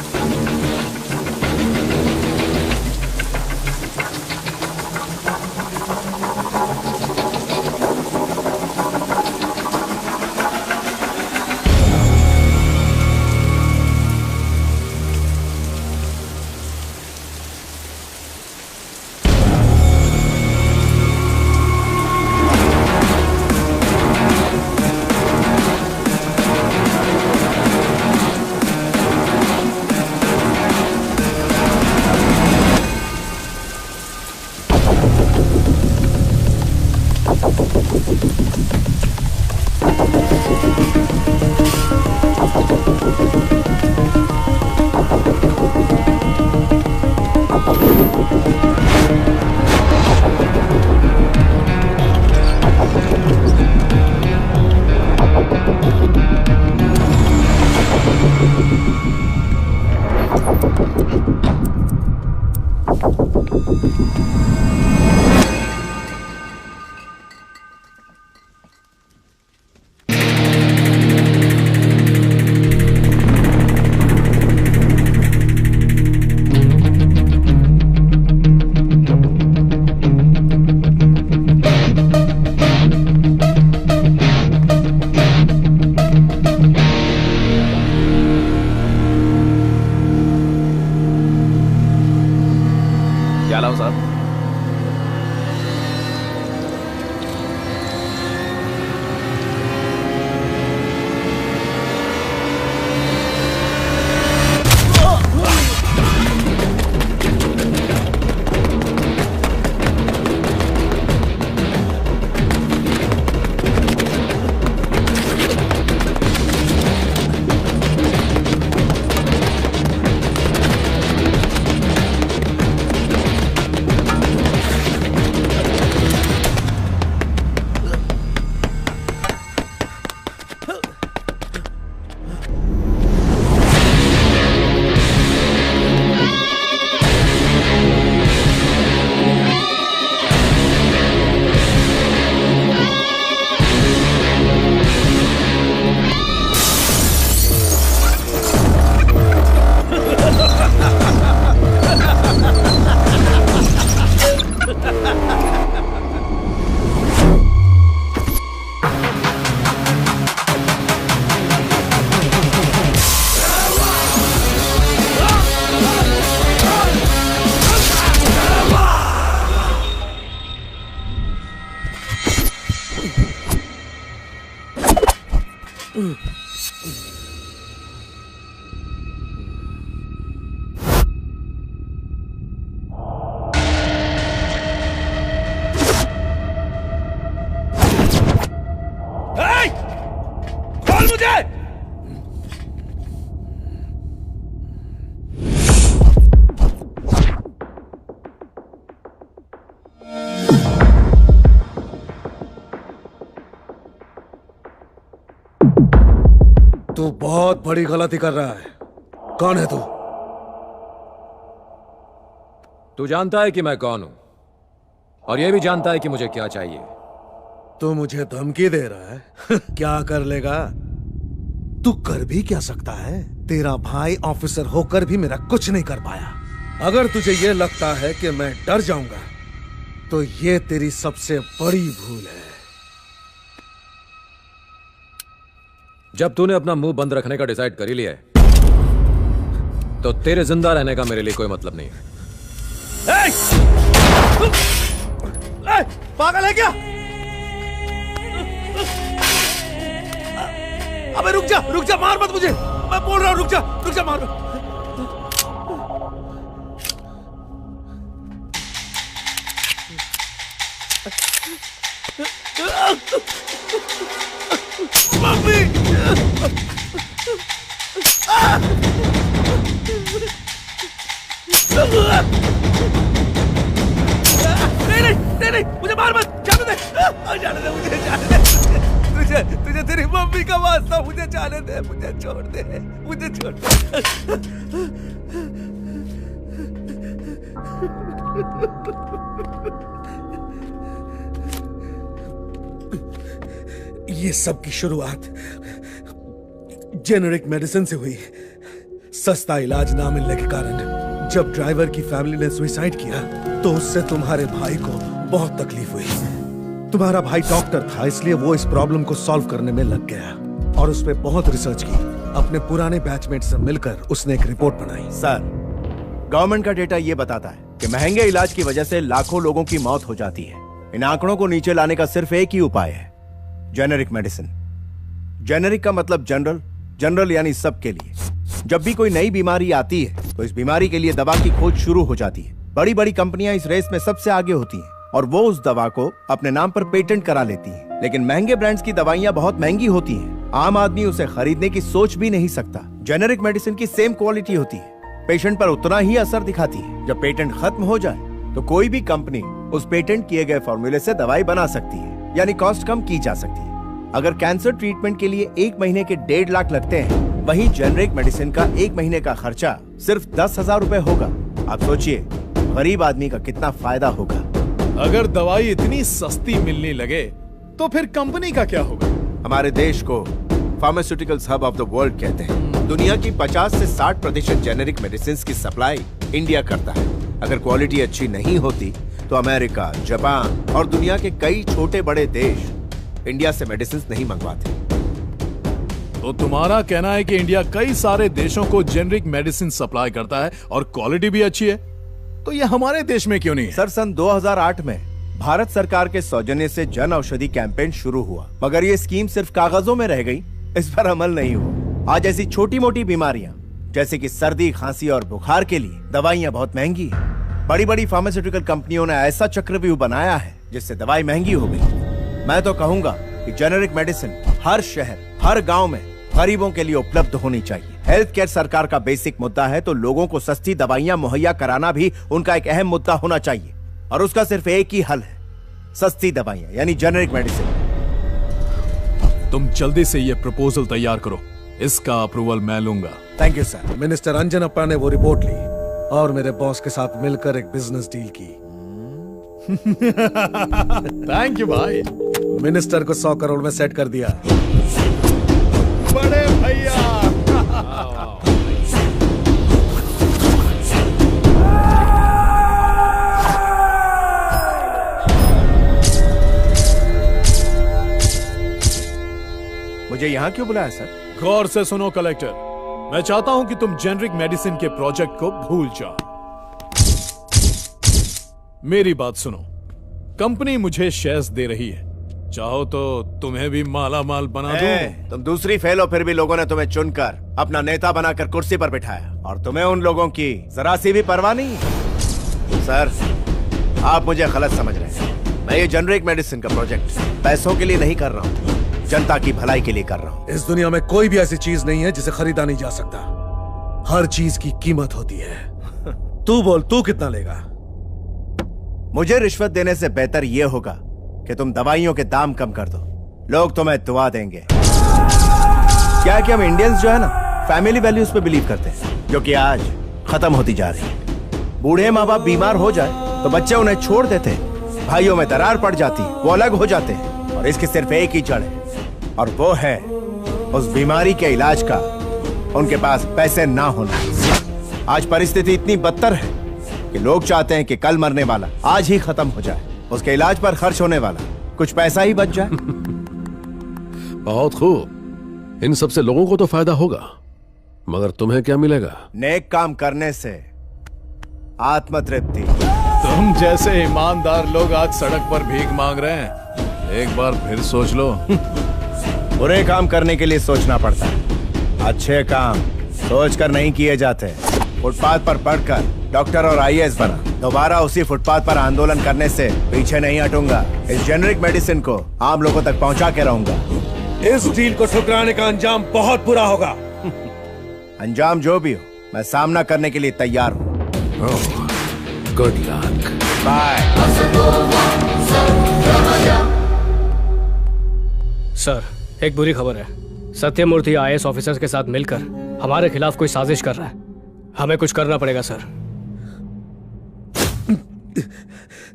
तू बहुत बड़ी गलती कर रहा है। कौन है तू? तू जानता है कि मैं कौन हूं और यह भी जानता है कि मुझे क्या चाहिए। तू मुझे धमकी दे रहा है? क्या कर लेगा? तू कर भी क्या सकता है? तेरा भाई ऑफिसर होकर भी मेरा कुछ नहीं कर पाया। अगर तुझे यह लगता है कि मैं डर जाऊंगा तो यह तेरी सबसे बड़ी भूल है। जब तूने अपना मुंह बंद रखने का डिसाइड कर ही लिया है तो तेरे जिंदा रहने का मेरे लिए कोई मतलब नहीं है। पागल है क्या? अबे रुक जा, मार मत मुझे। मैं बोल रहा हूं रुक जा, मार मत। मम्मी! नहीं, मुझे मार मत, जाने दे मुझे, तुझे तेरी मम्मी का वास्ता, मुझे जाने दे, मुझे छोड़ दे। ये सब की शुरुआत जेनेरिक मेडिसिन से हुई। सस्ता इलाज ना मिलने के कारण जब ड्राइवर की फैमिली ने सुसाइड किया तो उससे तुम्हारे भाई को बहुत तकलीफ हुई। तुम्हारा भाई डॉक्टर था, इसलिए वो इस प्रॉब्लम को सॉल्व करने में लग गया और उस पे बहुत रिसर्च की। अपने पुराने बैचमेट से मिलकर उसने एक रिपोर्ट बनाई। सर, गवर्नमेंट का डेटा ये बताता है कि महंगे इलाज की वजह से लाखों लोगों की मौत हो जाती है। इन आंकड़ों को नीचे लाने का सिर्फ एक ही उपाय है, जेनेरिक मेडिसिन। जेनेरिक का मतलब जनरल, जनरल यानी सबके लिए। जब भी कोई नई बीमारी आती है तो इस बीमारी के लिए दवा की खोज शुरू हो जाती है। बड़ी बड़ी कंपनियां इस रेस में सबसे आगे होती हैं और वो उस दवा को अपने नाम पर पेटेंट करा लेती हैं। लेकिन महंगे ब्रांड्स की दवाइयां बहुत महंगी होती हैं, आम आदमी उसे खरीदने की सोच भी नहीं सकता। जेनेरिक मेडिसिन की सेम क्वालिटी होती है, पेशेंट पर उतना ही असर दिखाती है। जब पेटेंट खत्म हो जाए तो कोई भी कंपनी उस पेटेंट किए गए फॉर्मूले से दवाई बना सकती है, यानी कॉस्ट कम की जा सकती है। अगर कैंसर ट्रीटमेंट के लिए 1 महीने के 1.5 लाख लगते हैं, वहीं जेनरिक मेडिसिन का 1 महीने का खर्चा सिर्फ 10,000 रुपए होगा। आप सोचिए गरीब आदमी का कितना फायदा होगा। अगर दवाई इतनी सस्ती मिलने लगे तो फिर कंपनी का क्या होगा? हमारे देश को pharmaceuticals hub of the world कहते हैं। दुनिया की 50 से 60% जेनेरिक मेडिसिन की सप्लाई इंडिया करता है। अगर क्वालिटी अच्छी नहीं होती तो अमेरिका, जापान और दुनिया के कई छोटे बड़े देश इंडिया से मेडिसिन नहीं मंगवाते। तो तुम्हारा कहना है कि इंडिया कई सारे देशों को जेनरिक मेडिसिन सप्लाई करता है और क्वालिटी भी अच्छी है, तो ये हमारे देश में क्यों नहीं है? सर, सन 2008 में भारत सरकार के सौजन्य से जन औषधि कैंपेन शुरू हुआ, मगर ये स्कीम सिर्फ कागजों में रह गई, इस पर अमल नहीं हुआ। आज ऐसी छोटी मोटी बीमारियां जैसे कि सर्दी, खांसी और बुखार के लिए दवाइयां बहुत महंगी है। बड़ी बड़ी फार्मास्यूटिकल कंपनियों ने ऐसा चक्रव्यूह बनाया है जिससे दवाई महंगी हो गई। मैं तो कहूंगा कि जेनेरिक मेडिसिन हर शहर, हर गांव में गरीबों के लिए उपलब्ध होनी चाहिए। हेल्थ केयर सरकार का बेसिक मुद्दा है, तो लोगों को सस्ती दवाइयां मुहैया कराना भी उनका एक अहम मुद्दा होना चाहिए, और उसका सिर्फ एक ही हल है, सस्ती दवाइयां यानी जेनेरिक मेडिसिन। तुम जल्दी से ये प्रपोजल तैयार करो, इसका अप्रूवल मैं लूंगा। Thank you sir. Minister Anjanappa ने वो रिपोर्ट ली और मेरे बॉस के साथ मिलकर एक बिजनेस डील की। थैंक यू भाई। मिनिस्टर को 100 करोड़ में सेट कर दिया। बड़े भैया। मुझे यहाँ क्यों बुलाया सर? गौर से सुनो कलेक्टर, मैं चाहता हूं कि तुम जेनरिक मेडिसिन के प्रोजेक्ट को भूल जाओ। मेरी बात सुनो, कंपनी मुझे शेयर्स दे रही है, चाहो तो तुम्हें भी माला माल बना दूं। तुम दूसरी फेल हो, फिर भी लोगों ने तुम्हें चुनकर अपना नेता बनाकर कुर्सी पर बिठाया, और तुम्हें उन लोगों की जरा सी भी परवाह नहीं। सर, आप मुझे गलत समझ रहे हैं। मैं ये जेनरिक मेडिसिन का प्रोजेक्ट पैसों के लिए नहीं कर रहा हूँ, जनता की भलाई के लिए कर रहा हूँ। इस दुनिया में कोई भी ऐसी चीज नहीं है जिसे खरीदा नहीं जा सकता। हर चीज की कीमत होती है। तू बोल, तू कितना लेगा? मुझे रिश्वत देने से बेहतर यह होगा कि तुम दवाइयों के दाम कम कर दो, लोग तुम्हें दुआ देंगे। क्या है कि हम इंडियंस जो है ना, फैमिली वैल्यूज पे बिलीव करते हैं, जो कि आज खत्म होती जा रही है। बूढ़े माँ बाप बीमार हो जाए तो बच्चे उन्हें छोड़ देते हैं, भाइयों में दरार पड़ जाती है, वो अलग हो जाते हैं, और इसकी सिर्फ एक ही जड़ है, और वो है उस बीमारी के इलाज का उनके पास पैसे ना होना। आज परिस्थिति इतनी बदतर है कि लोग चाहते हैं कि कल मरने वाला आज ही खत्म हो जाए, उसके इलाज पर खर्च होने वाला कुछ पैसा ही बच जाए। बहुत खूब, इन सबसे लोगों को तो फायदा होगा, मगर तुम्हें क्या मिलेगा? नेक काम करने से आत्मतृप्ति। तुम जैसे ईमानदार लोग आज सड़क पर भीख मांग रहे हैं, एक बार फिर सोच लो। बुरे काम करने के लिए सोचना पड़ता है, अच्छे काम सोचकर नहीं किए जाते। फुटपाथ पर पढ़कर डॉक्टर और आईएएस बना, दोबारा उसी फुटपाथ पर आंदोलन करने से पीछे नहीं हटूंगा। इस जेनरिक मेडिसिन को आम लोगों तक पहुंचा के रहूंगा। इस डील को ठुकराने का अंजाम बहुत बुरा होगा। अंजाम जो भी हो, मैं सामना करने के लिए तैयार हूँ। Good luck. बाय। सर, एक बुरी खबर है। सत्यमूर्ति आईएएस ऑफिसर्स के साथ मिलकर हमारे खिलाफ कोई साजिश कर रहा है। हमें कुछ करना पड़ेगा सर।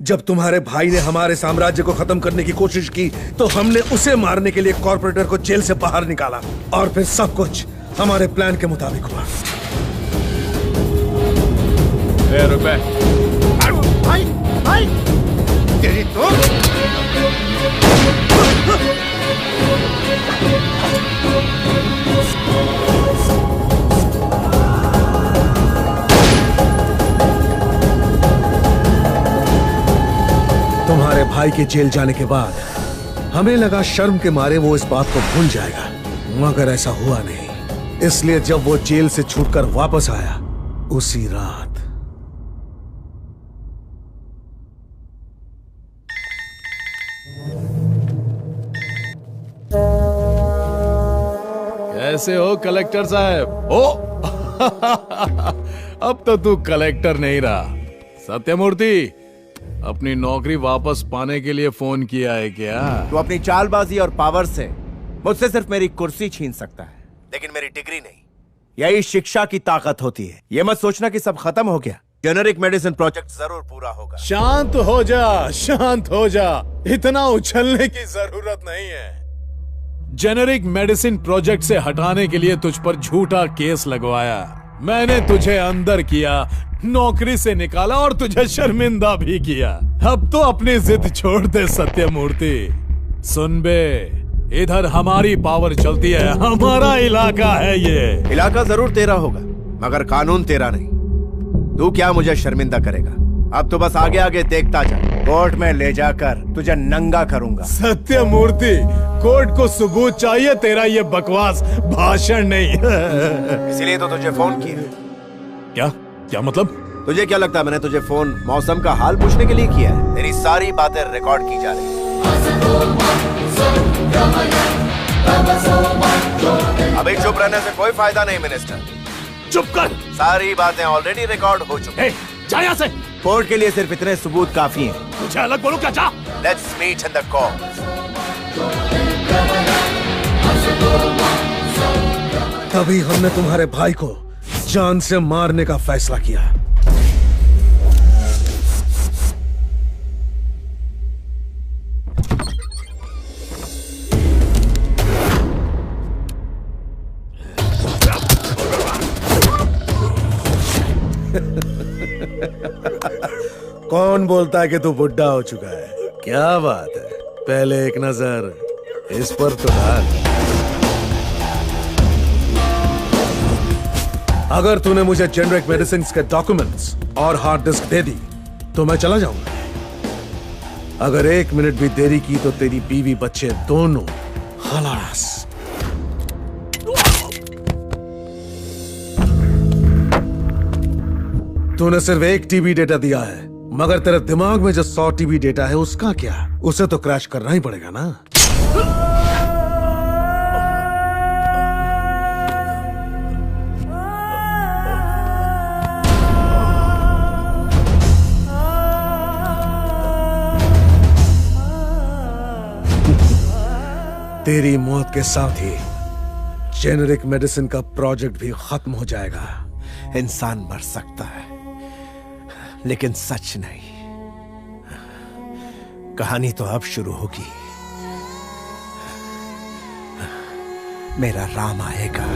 जब तुम्हारे भाई ने हमारे साम्राज्य को खत्म करने की कोशिश की तो हमने उसे मारने के लिए कॉर्पोरेटर को जेल से बाहर निकाला, और फिर सब कुछ हमारे प्लान के मुताबिक हुआ। रुपए भाई भाई तेरी तो तुम्हारे भाई के जेल जाने के बाद हमें लगा शर्म के मारे वो इस बात को भूल जाएगा, मगर ऐसा हुआ नहीं। इसलिए जब वो जेल से छूटकर वापस आया, उसी रात कैसे हो कलेक्टर साहब? ओ अब तो तू कलेक्टर नहीं रहा। सत्यमूर्ति, अपनी नौकरी वापस पाने के लिए फोन किया है क्या? तू अपनी चालबाजी और पावर से मुझसे सिर्फ मेरी कुर्सी छीन सकता है, लेकिन मेरी डिग्री नहीं। यही शिक्षा की ताकत होती है। ये मत सोचना कि सब खत्म हो गया। जेनेरिक मेडिसिन प्रोजेक्ट जरूर पूरा होगा। शांत हो जा, शांत हो जा। इतना उछलने की जरूरत नहीं है। जेनेरिक मेडिसिन प्रोजेक्ट से हटाने के लिए तुझ पर झूठा केस लगवाया। मैंने तुझे अंदर किया, नौकरी से निकाला और तुझे शर्मिंदा भी किया। अब तो अपनी जिद छोड़ दे सत्यमूर्ति। सुन बे, इधर हमारी पावर चलती है, हमारा इलाका है ये। इलाका जरूर तेरा होगा, मगर कानून तेरा नहीं। तू क्या मुझे शर्मिंदा करेगा? अब तो बस आगे आगे देखता जा। कोर्ट में ले जाकर तुझे नंगा करूंगा। सत्यमूर्ति, कोर्ट को सबूत चाहिए, तेरा ये बकवास भाषण नहीं। इसीलिए तो तुझे फोन किया। क्या क्या मतलब? तुझे क्या लगता है मैंने तुझे फोन मौसम का हाल पूछने के लिए किया है? तेरी सारी बातें रिकॉर्ड की जा रही हैं। अभी चुप रहने से कोई फायदा नहीं मिनिस्टर। चुप कर। सारी बातें ऑलरेडी रिकॉर्ड हो चुकी हैं। जा यहाँ से। कोर्ट के लिए सिर्फ इतने सबूत काफी हैं। मुझे अलग बोलो क्या? जा। Let's meet in the court. तभी हमने तुम्हारे भाई को जान से मारने का फैसला किया। कौन बोलता है कि तू बुढ़ा हो चुका है? क्या बात है, पहले एक नजर इस पर तो डाल। अगर तूने मुझे जेनेरिक मेडिसिन के डॉक्यूमेंट्स और हार्ड डिस्क दे दी तो मैं चला जाऊंगा। अगर 1 मिनट भी देरी की तो तेरी बीवी बच्चे दोनों खलास। तूने सिर्फ 1 टीबी डेटा दिया है, मगर तेरे दिमाग में जो 100 टीबी डेटा है उसका क्या? उसे तो क्रैश करना ही पड़ेगा ना। तेरी मौत के साथ ही जेनेरिक मेडिसिन का प्रोजेक्ट भी खत्म हो जाएगा। इंसान मर सकता है, लेकिन सच नहीं। कहानी तो अब शुरू होगी। मेरा राम आएगा।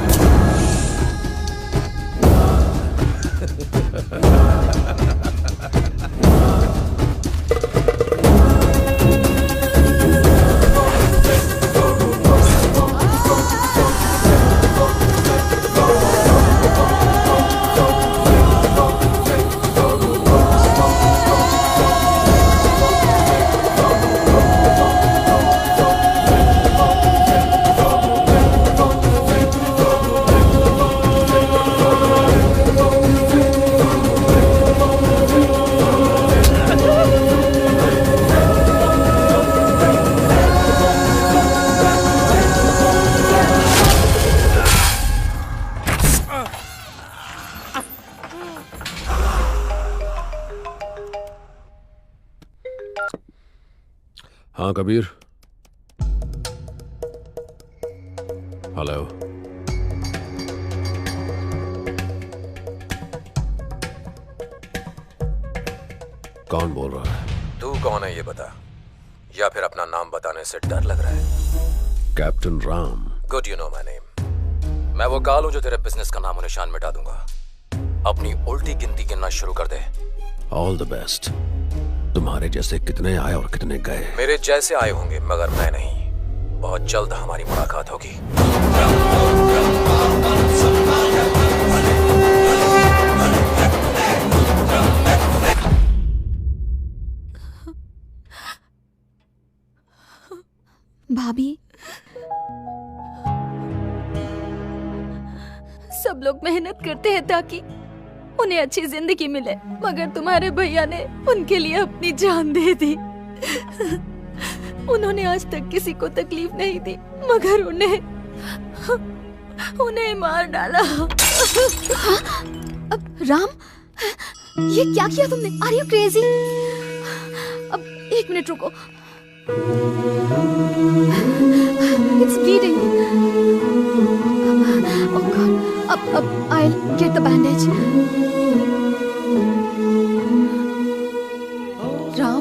हाँ कबीर। हेलो। कौन बोल रहा है? तू कौन है ये बता, या फिर अपना नाम बताने से डर लग रहा है? Captain Ram. Good, you know my name. मैं वो काल हूं जो तेरे बिजनेस का नामो निशान मिटा दूंगा। अपनी उल्टी गिनती गिनना शुरू कर दे। All the best. तुम्हारे जैसे कितने आए और कितने गए? मेरे जैसे आए होंगे, मगर मैं नहीं। बहुत जल्द हमारी मुलाकात होगी। भाभी, सब लोग मेहनत करते हैं ताकि उन्हें अच्छी जिंदगी मिले, मगर तुम्हारे भैया ने उनके लिए अपनी जान दे दी। उन्होंने आज तक किसी को तकलीफ नहीं दी, मगर उन्हें मार डाला। राम, ये क्या किया तुमने? Are you crazy? अब 1 मिनट रुको। It's bleeding. ओह गॉड, अब I will get the bandage. Ram,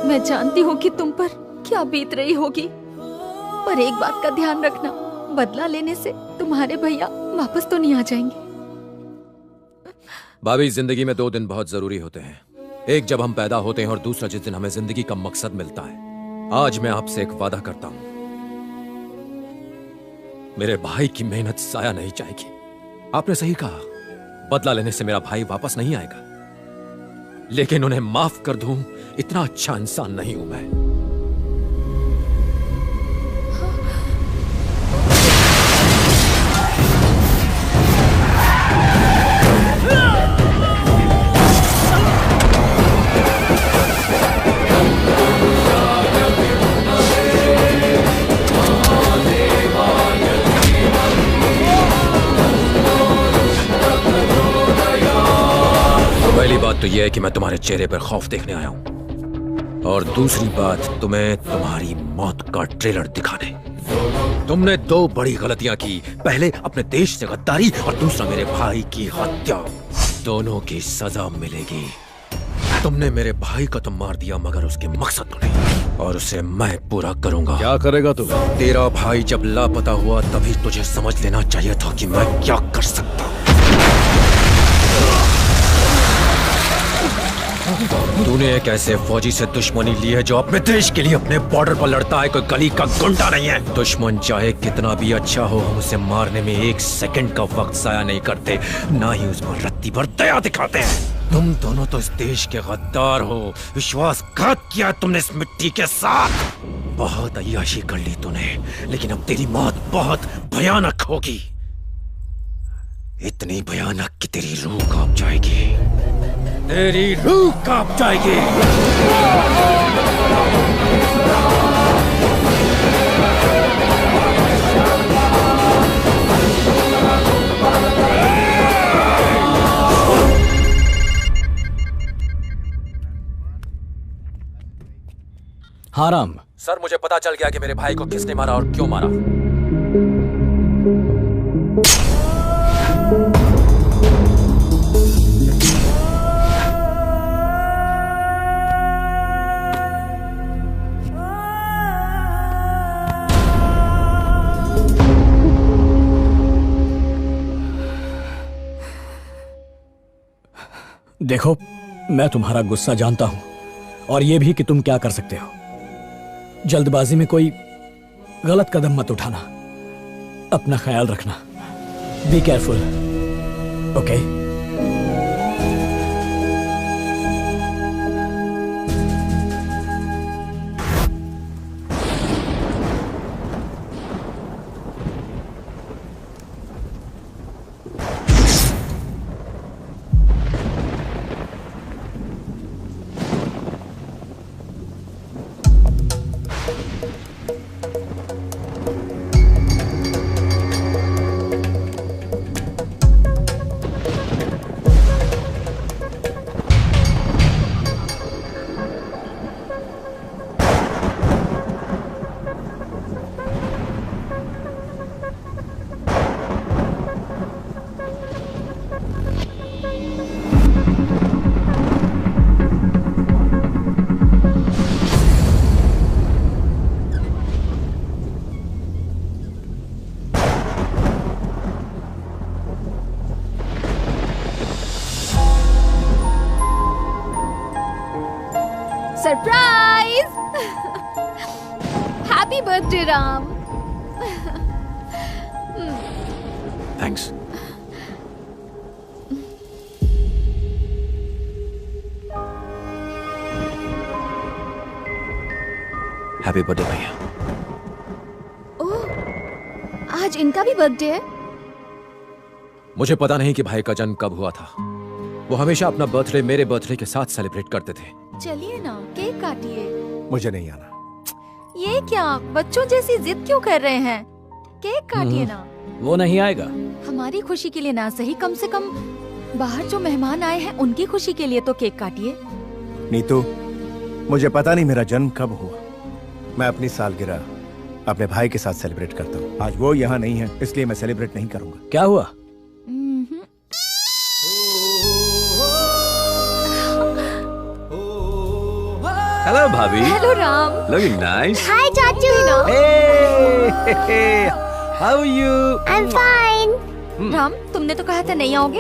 मैं जानती हूँ कि तुम पर क्या बीत रही होगी, पर एक बात का ध्यान रखना, बदला लेने से तुम्हारे भैया वापस तो नहीं आ जाएंगे। भाभी, जिंदगी में 2 दिन बहुत जरूरी होते हैं। एक जब हम पैदा होते हैं और दूसरा जिस दिन हमें जिंदगी का मकसद मिलता है। आज मैं आपसे एक वादा करता हूं, मेरे भाई की मेहनत जाया नहीं जाएगी। आपने सही कहा, बदला लेने से मेरा भाई वापस नहीं आएगा, लेकिन उन्हें माफ कर दूं, इतना अच्छा इंसान नहीं हूं मैं। पहली बात तो यह है कि मैं तुम्हारे चेहरे पर खौफ देखने आया हूं, और दूसरी बात तुम्हें तुम्हारी मौत का ट्रेलर दिखाने। तुमने 2 बड़ी गलतियां की, पहले अपने देश से गद्दारी और दूसरा मेरे भाई की हत्या। दोनों की सजा मिलेगी। तुमने मेरे भाई को तो मार दिया, मगर उसके मकसद को नहीं, और उसे मैं पूरा करूंगा। क्या करेगा तू? तेरा भाई जब लापता हुआ तभी तुझे समझ लेना चाहिए था कि मैं क्या कर सकता हूं। तूने एक ऐसे फौजी से दुश्मनी ली है जो अपने देश के लिए अपने बॉर्डर पर लड़ता है, कोई गली का गुंडा नहीं है। दुश्मन चाहे कितना भी अच्छा हो, हम उसे मारने में 1 सेकंड का वक्त जाया नहीं करते, ना ही उस पर रत्ती भर दया दिखाते हैं। तुम दोनों तो इस देश के गद्दार हो, विश्वासघात किया तुमने इस मिट्टी के साथ। बहुत अय्याशी कर ली तूने, लेकिन अब तेरी मौत बहुत भयानक होगी, इतनी भयानक कि तेरी रूह कांप जाएगी, तेरी रूह कांप जाएगी। हाँ राम। सर, मुझे पता चल गया कि मेरे भाई को किसने मारा और क्यों मारा। देखो, मैं तुम्हारा गुस्सा जानता हूं, और यह भी कि तुम क्या कर सकते हो। जल्दबाजी में कोई गलत कदम मत उठाना। अपना ख्याल रखना। Be careful, okay? Surprise! Happy birthday Ram. Thanks. Happy birthday भैया। ओह, आज इनका भी बर्थडे है? मुझे पता नहीं कि भाई का जन्म कब हुआ था। वो हमेशा अपना बर्थडे मेरे बर्थडे के साथ सेलिब्रेट करते थे। चलिए ना, केक काटिए। मुझे नहीं आना। ये क्या, बच्चों जैसी जिद क्यों कर रहे हैं? केक काटिए ना। वो नहीं आएगा। हमारी खुशी के लिए ना सही, कम से कम बाहर जो मेहमान आए हैं उनकी खुशी के लिए तो केक काटिए। नीतू, मुझे पता नहीं मेरा जन्म कब हुआ, मैं अपनी सालगिरह अपने भाई के साथ सेलिब्रेट करता हूँ। आज वो यहाँ नहीं है, इसलिए मैं सेलिब्रेट नहीं करूंगा। क्या हुआ? हेलो भाभी। Hello Ram. Looking nice. Hi चाचू। How are you? I am fine. Ram, तुमने तो कहा था नहीं आओगे।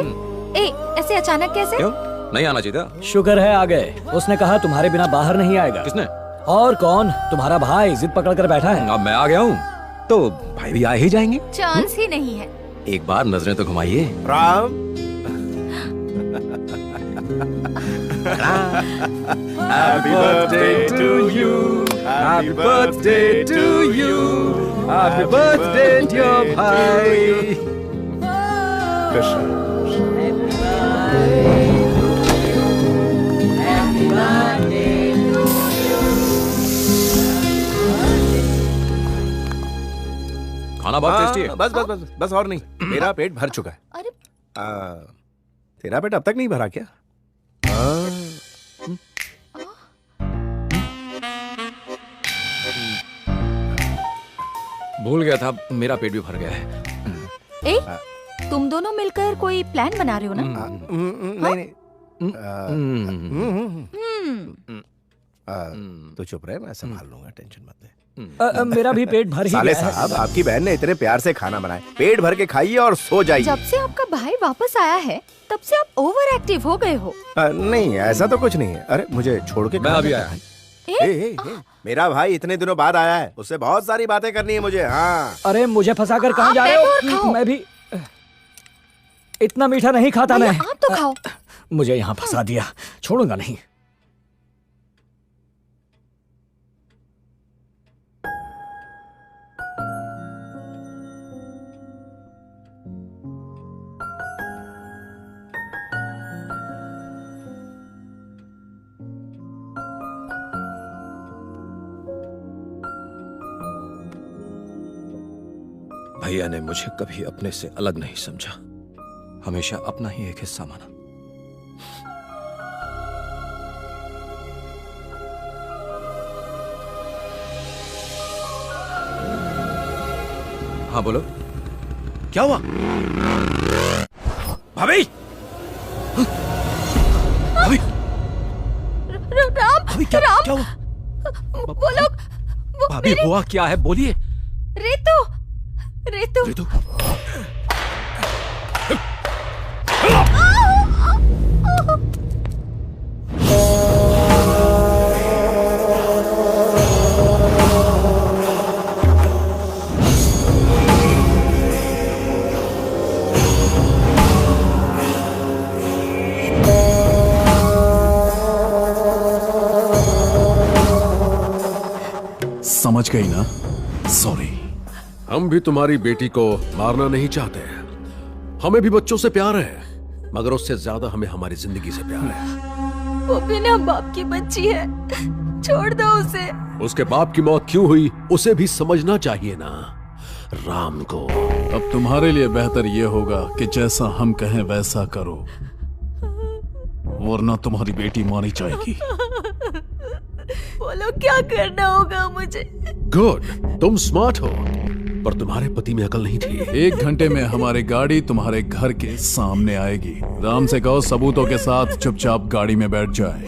ए, ऐसे अचानक कैसे? क्यों? नहीं आना चाहिए था? शुक्र है आ गए। उसने कहा तुम्हारे बिना बाहर नहीं आएगा। किसने? और कौन? तुम्हारा भाई जिद पकड़ कर बैठा है। अब मैं आ गया हूँ तो भाई भी आ ही जाएंगे। चांस ही नहीं है। एक बार नजरें तो घुमाइए। Ram. Happy birthday to you. Happy birthday to you. Happy birthday dear भाई। खाना बहुत टेस्टी है। बस बस बस बस और नहीं, मेरा पेट भर चुका है। अरे तेरा पेट अब तक नहीं भरा क्या? भूल गया था, मेरा पेट भी भर गया है। ए, तुम दोनों मिलकर कोई प्लान बना रहे हो ना? नहीं तो चुप रहे, मैं संभाल लूंगा, टेंशन मत ले। मेरा भी पेट भर ही साले गया है। साहब, आपकी बहन ने इतने प्यार से खाना बनाया, पेट भर के खाइए और सो जाइए। जब से आपका भाई वापस आया है तब से आप ओवर एक्टिव हो गए हो। नहीं, ऐसा तो कुछ नहीं है। अरे मुझे छोड़ के मैं अभी आया। मेरा भाई इतने दिनों बाद आया है, उससे बहुत सारी बातें करनी है मुझे। हाँ। अरे मुझे फंसा कर कहाँ जा रहे हो? मैं भी इतना मीठा नहीं खाता मैं। आप तो खाओ। मुझे यहाँ फंसा दिया, छोड़ूंगा नहीं। भैया ने मुझे कभी अपने से अलग नहीं समझा, हमेशा अपना ही एक हिस्सा माना। हाँ बोलो, क्या हुआ? भाभी! भाभी! राम! राम! क्या हुआ? वो लोग भाभी हुआ क्या है, बोलिए। रितु! रितु! रितु! समझ गई ना? सॉरी। हम भी तुम्हारी बेटी को मारना नहीं चाहते, हमें भी बच्चों से प्यार है, मगर उससे ज्यादा हमें हमारी जिंदगी से प्यार है। वो बिना बाप की बच्ची है, छोड़ दो उसे। उसके बाप की मौत क्यों हुई उसे भी समझना चाहिए ना राम को। अब तुम्हारे लिए बेहतर ये होगा कि जैसा हम कहें वैसा करो, वरना तुम्हारी बेटी मारी जाएगी। बोलो क्या करना होगा मुझे? गुड, तुम स्मार्ट हो, पर तुम्हारे पति में अकल नहीं थी। 1 घंटे में हमारी गाड़ी तुम्हारे घर के सामने आएगी। राम से कहो सबूतों के साथ चुपचाप गाड़ी में बैठ जाए।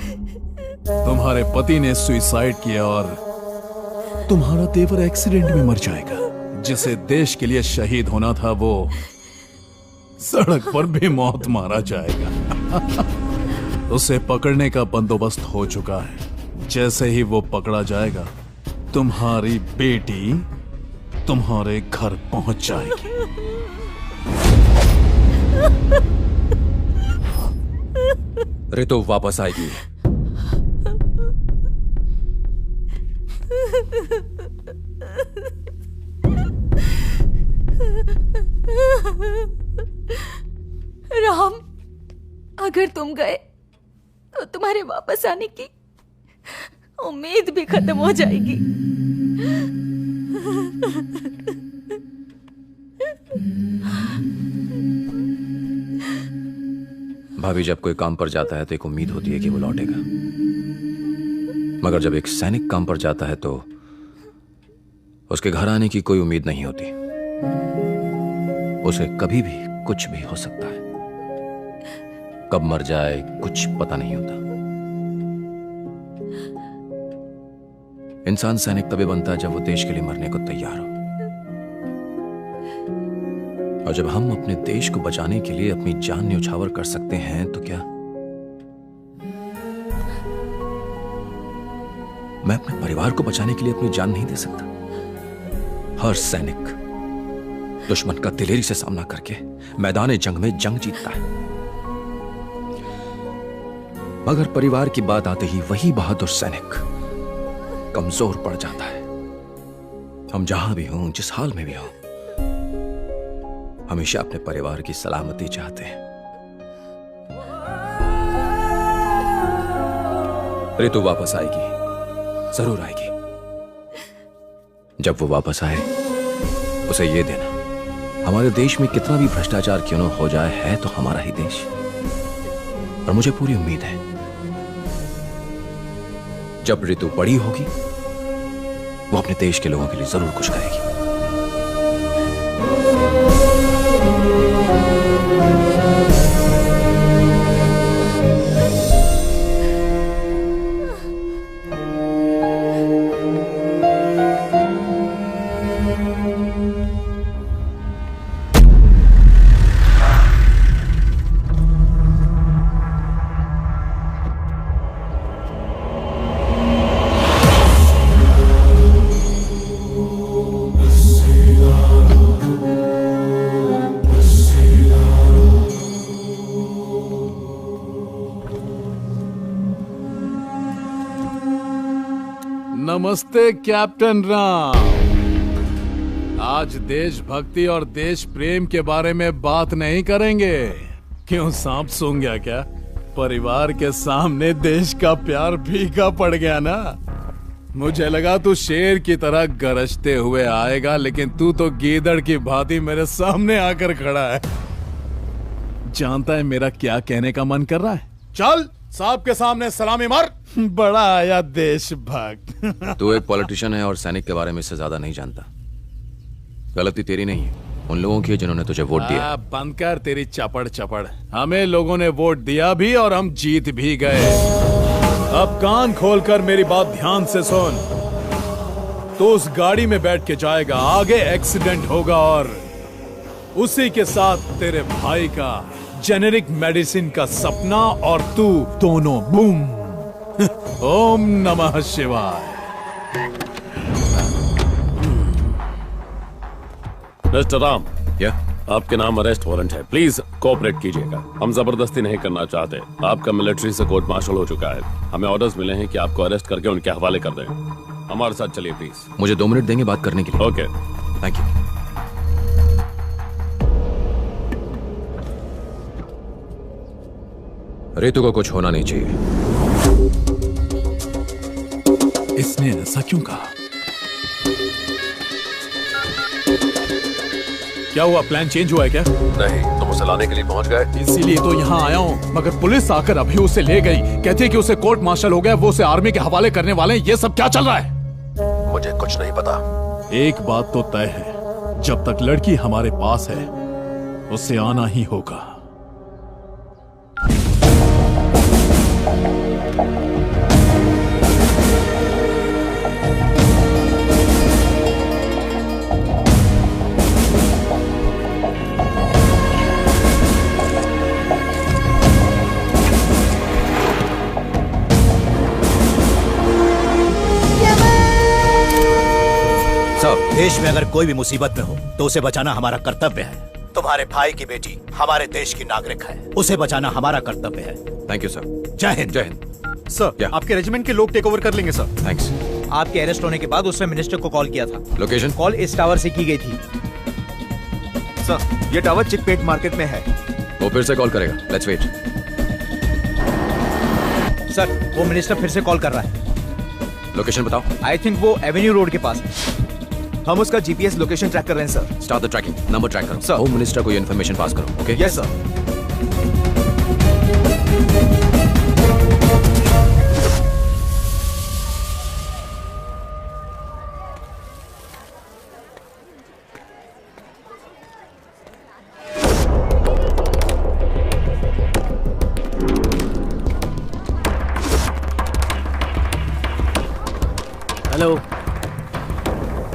तुम्हारे पति ने सुसाइड किया और तुम्हारा देवर एक्सीडेंट में मर जाएगा। जिसे देश के लिए शहीद होना था वो सड़क पर भी मौत मारा जाएगा। उसे पकड़ने का बंदोबस्त हो चुका है। जैसे ही वो पकड़ा जाएगा, तुम्हारी बेटी तुम्हारे घर पहुंच जाएगी। रितु वापस आएगी। राम, अगर तुम गए तो तुम्हारे वापस आने की उम्मीद भी खत्म हो जाएगी। भाभी, जब कोई काम पर जाता है तो एक उम्मीद होती है कि वो लौटेगा, मगर जब एक सैनिक काम पर जाता है तो उसके घर आने की कोई उम्मीद नहीं होती। उसे कभी भी कुछ भी हो सकता है, कब मर जाए कुछ पता नहीं होता। इंसान सैनिक तभी बनता है जब वो देश के लिए मरने को तैयार हो। और जब हम अपने देश को बचाने के लिए अपनी जान न्यौछावर कर सकते हैं तो क्या मैं अपने परिवार को बचाने के लिए अपनी जान नहीं दे सकता? हर सैनिक दुश्मन का दिलेरी से सामना करके मैदान जंग में जंग जीतता है, मगर परिवार की बात आते ही वही बहादुर सैनिक कमजोर पड़ जाता है। हम जहां भी हों, जिस हाल में भी हों, हमेशा अपने परिवार की सलामती चाहते हैं। ऋतु वापस आएगी, जरूर आएगी। जब वो वापस आए उसे ये देना, हमारे देश में कितना भी भ्रष्टाचार क्यों न हो जाए, है तो हमारा ही देश। और मुझे पूरी उम्मीद है जब ऋतु बड़ी होगी वो अपने देश के लोगों के लिए जरूर कुछ करेगी। नमस्ते कैप्टन राम। आज देशभक्ति और देश प्रेम के बारे में बात नहीं करेंगे। क्यों, सांप सूंघ गया क्या? परिवार के सामने देश का प्यार फीका पड़ गया ना। मुझे लगा तू शेर की तरह गरजते हुए आएगा, लेकिन तू तो गीदड़ की भांति मेरे सामने आकर खड़ा है। जानता है मेरा क्या कहने का मन कर रहा है? चल साहब के सामने सलामी मार। बड़ा आया देशभक्त। तू एक पॉलिटिशियन है और सैनिक के बारे में इससे ज्यादा नहीं जानता। गलती तेरी नहीं है, उन लोगों की जिन्होंने तुझे वोट दिया। बंद कर तेरी चपड़ चपड़। हमें लोगों ने वोट दिया भी और हम जीत भी गए। अब कान खोलकर मेरी बात ध्यान से सुन। तो उस गाड़ी में बैठ के जाएगा, आगे एक्सीडेंट होगा और उसी के साथ तेरे भाई का जेनेरिक मेडिसिन का सपना और तू दोनों बूम। ओम नमः शिवाय। मिस्टर राम, आपके नाम अरेस्ट वारंट है। प्लीज कोऑपरेट कीजिएगा। हम जबरदस्ती नहीं करना चाहते। आपका मिलिट्री से कोर्ट मार्शल हो चुका है। हमें ऑर्डर्स मिले हैं कि आपको अरेस्ट करके उनके हवाले कर दें। हमारे साथ चलिए प्लीज। मुझे 2 मिनट देंगे बात करने के लिए? Okay, thank you. ऋतु को कुछ होना नहीं चाहिए। इसने ऐसा क्यों कहा? क्या हुआ, प्लान चेंज हुआ है क्या? नहीं, तुम उसे लाने के लिए पहुंच गए? इसीलिए तो यहाँ आया हूँ, मगर पुलिस आकर अभी उसे ले गई। कहती है कि उसे कोर्ट मार्शल हो गया, वो उसे आर्मी के हवाले करने वाले हैं। ये सब क्या चल रहा है? मुझे कुछ नहीं पता। एक बात तो तय है, जब तक लड़की हमारे पास है उसे आना ही होगा। देश में अगर कोई भी मुसीबत में हो तो उसे बचाना हमारा कर्तव्य है। तुम्हारे भाई की बेटी हमारे देश की नागरिक है, उसे बचाना हमारा कर्तव्य है। Thank you sir. जय हिंद। जय हिंद सर। आपके रेजिमेंट के लोग टेक ओवर कर लेंगे सर। थैंक्स। आपके अरेस्ट होने के बाद उसने मिनिस्टर को कॉल किया था। लोकेशन? कॉल इस टावर से की गई थी। सर, ये टावर चिकपेट मार्केट में है। वो फिर से कॉल करेगा। Let's wait. सर, वो मिनिस्टर फिर से कॉल कर रहा है। लोकेशन बताओ। आई थिंक वो एवेन्यू रोड के पास है। हम उसका जीपीएस लोकेशन ट्रैक कर रहे हैं sir. Start the tracking. Number track करो। होम मिनिस्टर को ये इन्फॉर्मेशन पास करो। ओके? Yes sir. हेलो,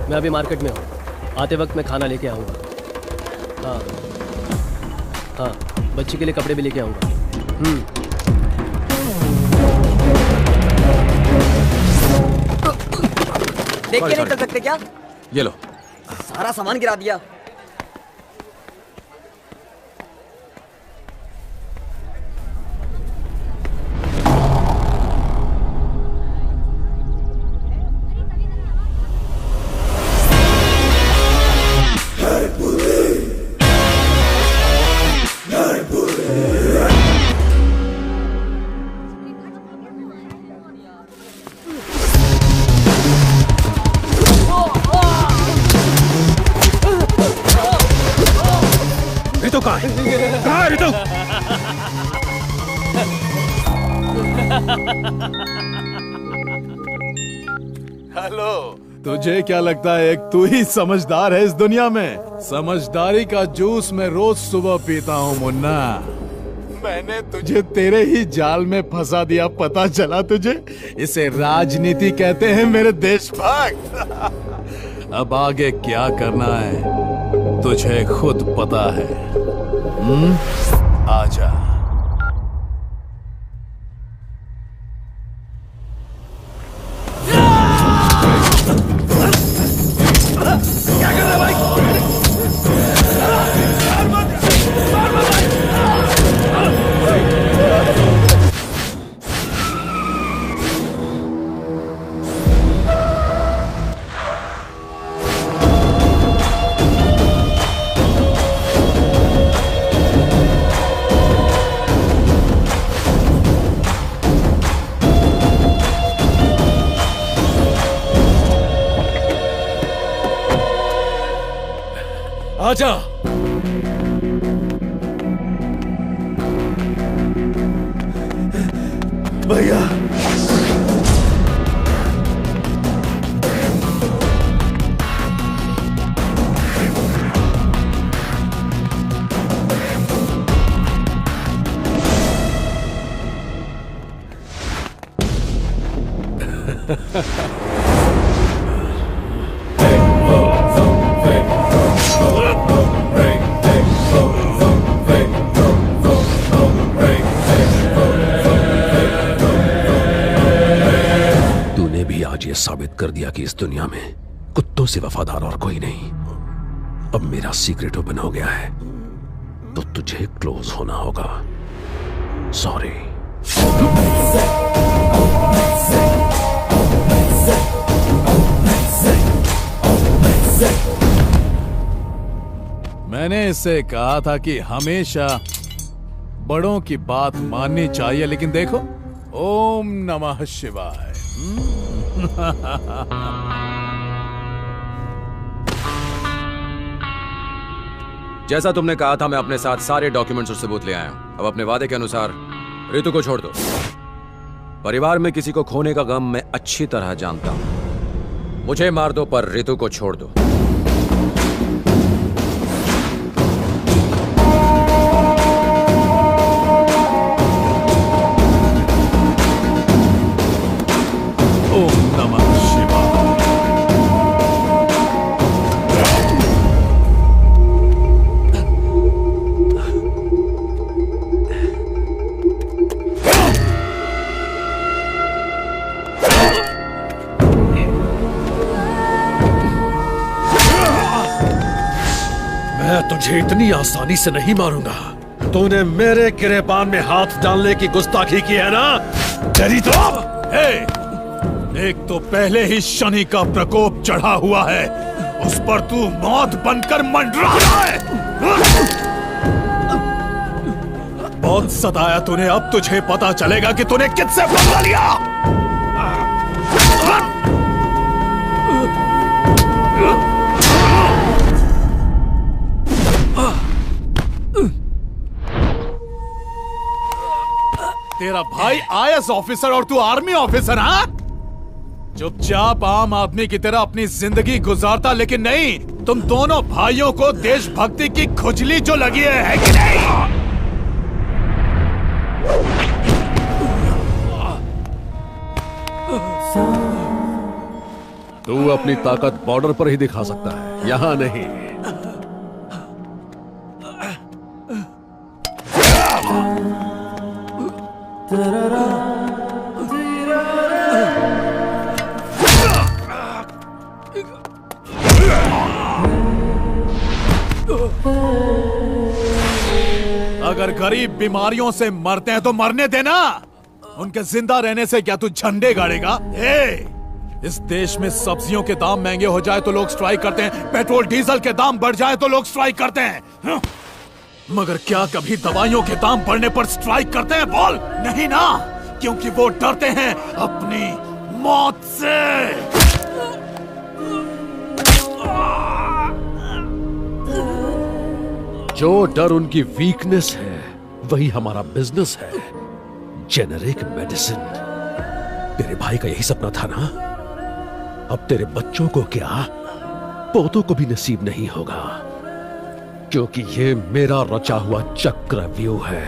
मैं अभी मार्केट में हूँ। आते वक्त मैं खाना लेके आऊँगा। हाँ हाँ, बच्ची के लिए कपड़े भी लेके आऊँगा। देख के नहीं चल सकते क्या? ये लो। सारा सामान गिरा दिया। रितु कहाँ है रितु? हेलो, तुझे क्या लगता है एक तू ही समझदार है इस दुनिया में? समझदारी का जूस मैं रोज सुबह पीता हूँ मुन्ना। मैंने तुझे तेरे ही जाल में फंसा दिया, पता चला तुझे? इसे राजनीति कहते हैं मेरे देशभक्त। अब आगे क्या करना है तुझे खुद पता है। आजा। क्या कर रहा है भाई? आजा। भैया तूने भी आज ये साबित कर दिया कि इस दुनिया में कुत्तों से वफादार और कोई नहीं। अब मेरा सीक्रेट ओपन हो गया है तो तुझे क्लोज होना होगा। सॉरी। मैंने इससे कहा था कि हमेशा बड़ों की बात माननी चाहिए, लेकिन देखो, ओम नमः शिवाय। जैसा तुमने कहा था, मैं अपने साथ सारे डॉक्यूमेंट्स और सबूत ले आया हूं। अब अपने वादे के अनुसार रितु को छोड़ दो। परिवार में किसी को खोने का गम मैं अच्छी तरह जानता हूं। मुझे मार दो पर रितु को छोड़ दो। ओम नमः शिवाय। मैं तुझे इतनी आसानी से नहीं मारूंगा। तूने मेरे गिरेबान में हाथ डालने की गुस्ताखी की है ना? तेरी तो अब एक तो पहले ही शनि का प्रकोप चढ़ा हुआ है, उस पर तू मौत बनकर मंडरा रहा है। बहुत सताया तूने, अब तुझे पता चलेगा कि तूने किससे बदला लिया। तेरा भाई IAS ऑफिसर और तू आर्मी ऑफिसर, हाँ? चुपचाप आम आदमी की तरह अपनी जिंदगी गुजारता, लेकिन नहीं, तुम दोनों भाइयों को देशभक्ति की खुजली जो लगी है कि नहीं? तू अपनी ताकत बॉर्डर पर ही दिखा सकता है, यहां नहीं। अगर गरीब बीमारियों से मरते हैं तो मरने देना, उनके जिंदा रहने से क्या तू झंडे गाड़ेगा? इस देश में सब्जियों के दाम महंगे हो जाए तो लोग स्ट्राइक करते हैं, पेट्रोल डीजल के दाम बढ़ जाए तो लोग स्ट्राइक करते हैं, मगर क्या कभी दवाइयों के दाम बढ़ने पर स्ट्राइक करते हैं? बोल। नहीं ना, क्योंकि वो डरते हैं अपनी मौत से। जो डर उनकी वीकनेस है वही हमारा बिजनेस है, जेनेरिक मेडिसिन। तेरे भाई का यही सपना था ना? अब तेरे बच्चों को क्या, पोतों को भी नसीब नहीं होगा, क्योंकि ये मेरा रचा हुआ चक्रव्यूह है,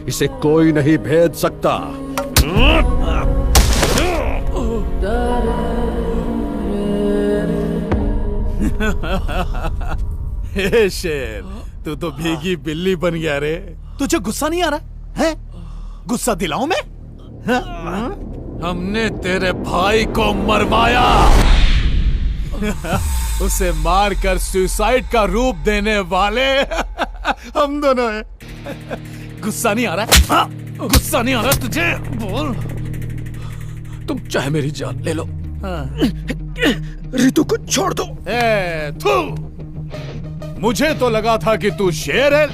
इसे कोई नहीं भेद सकता। हे शेर, तू तो भीगी बिल्ली बन गया रे। तुझे गुस्सा नहीं आ रहा है? गुस्सा दिलाऊं मैं? हमने तेरे भाई को मरवाया, उसे मारकर सुसाइड का रूप देने वाले हम दोनों हैं। गुस्सा नहीं आ रहा है? गुस्सा नहीं आ रहा तुझे? बोल। तुम चाहे मेरी जान ले लो, रितु को छोड़ दो। थू, मुझे तो लगा था कि तू शेर है,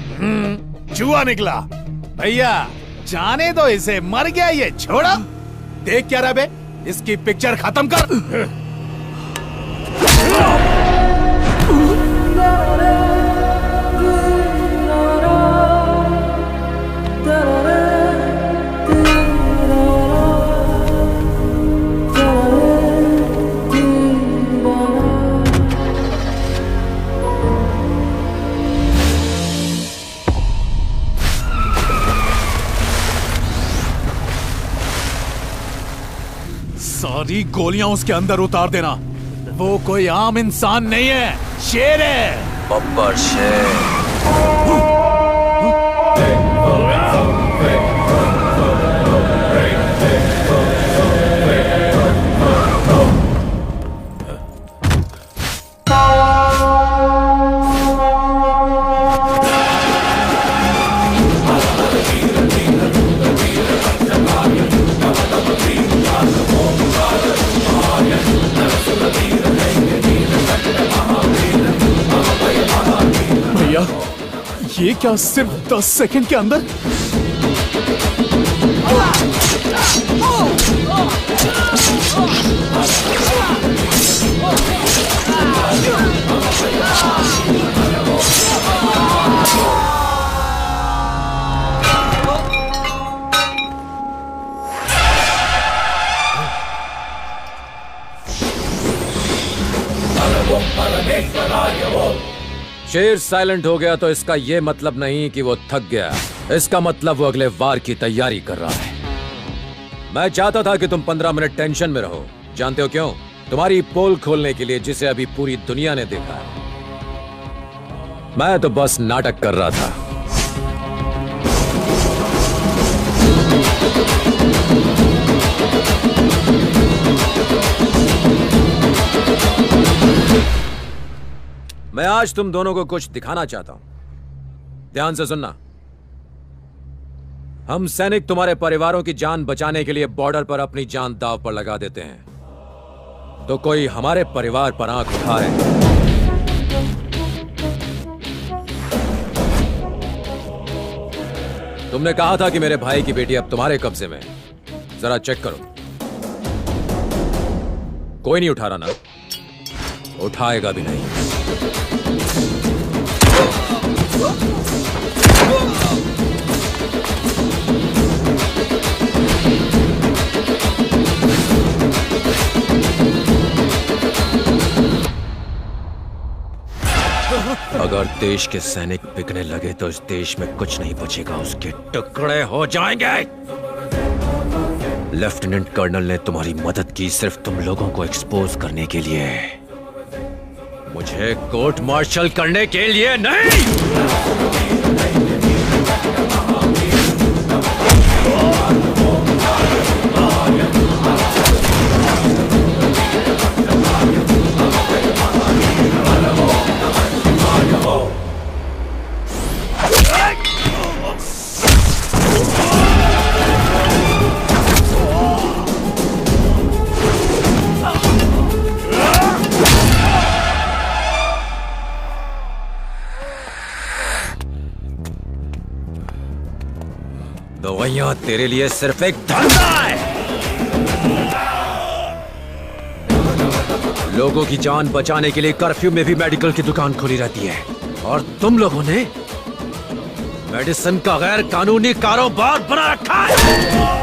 चूहा निकला। भैया जाने दो इसे, मर गया ये, छोड़ो। देख क्या रहा बे, इसकी पिक्चर खत्म कर। सारी गोलियां उसके अंदर उतार देना। वो कोई आम इंसान नहीं है, शेर है। बब्बर शेर। ये क्या सिर्फ 10 सेकंड के अंदर? शेर साइलेंट हो गया तो इसका यह मतलब नहीं कि वो थक गया, इसका मतलब वो अगले वार की तैयारी कर रहा है। मैं चाहता था कि तुम 15 मिनट टेंशन में रहो। जानते हो क्यों? तुम्हारी पोल खोलने के लिए, जिसे अभी पूरी दुनिया ने देखा है। मैं तो बस नाटक कर रहा था। मैं आज तुम दोनों को कुछ दिखाना चाहता हूं, ध्यान से सुनना। हम सैनिक तुम्हारे परिवारों की जान बचाने के लिए बॉर्डर पर अपनी जान दांव पर लगा देते हैं, तो कोई हमारे परिवार पर आंख उठाए तुमने कहा था कि मेरे भाई की बेटी अब तुम्हारे कब्जे में, जरा चेक करो। कोई नहीं उठा रहा ना? उठाएगा भी नहीं। अगर देश के सैनिक बिकने लगे तो इस देश में कुछ नहीं बचेगा, उसके टुकड़े हो जाएंगे। लेफ्टिनेंट कर्नल ने तुम्हारी मदद की सिर्फ तुम लोगों को एक्सपोज करने के लिए, मुझे कोर्ट मार्शल करने के लिए नहीं। दवाइयां तेरे लिए सिर्फ एक धंधा है। लोगों की जान बचाने के लिए कर्फ्यू में भी मेडिकल की दुकान खुली रहती है, और तुम लोगों ने मेडिसिन का गैर कानूनी कारोबार बना रखा है।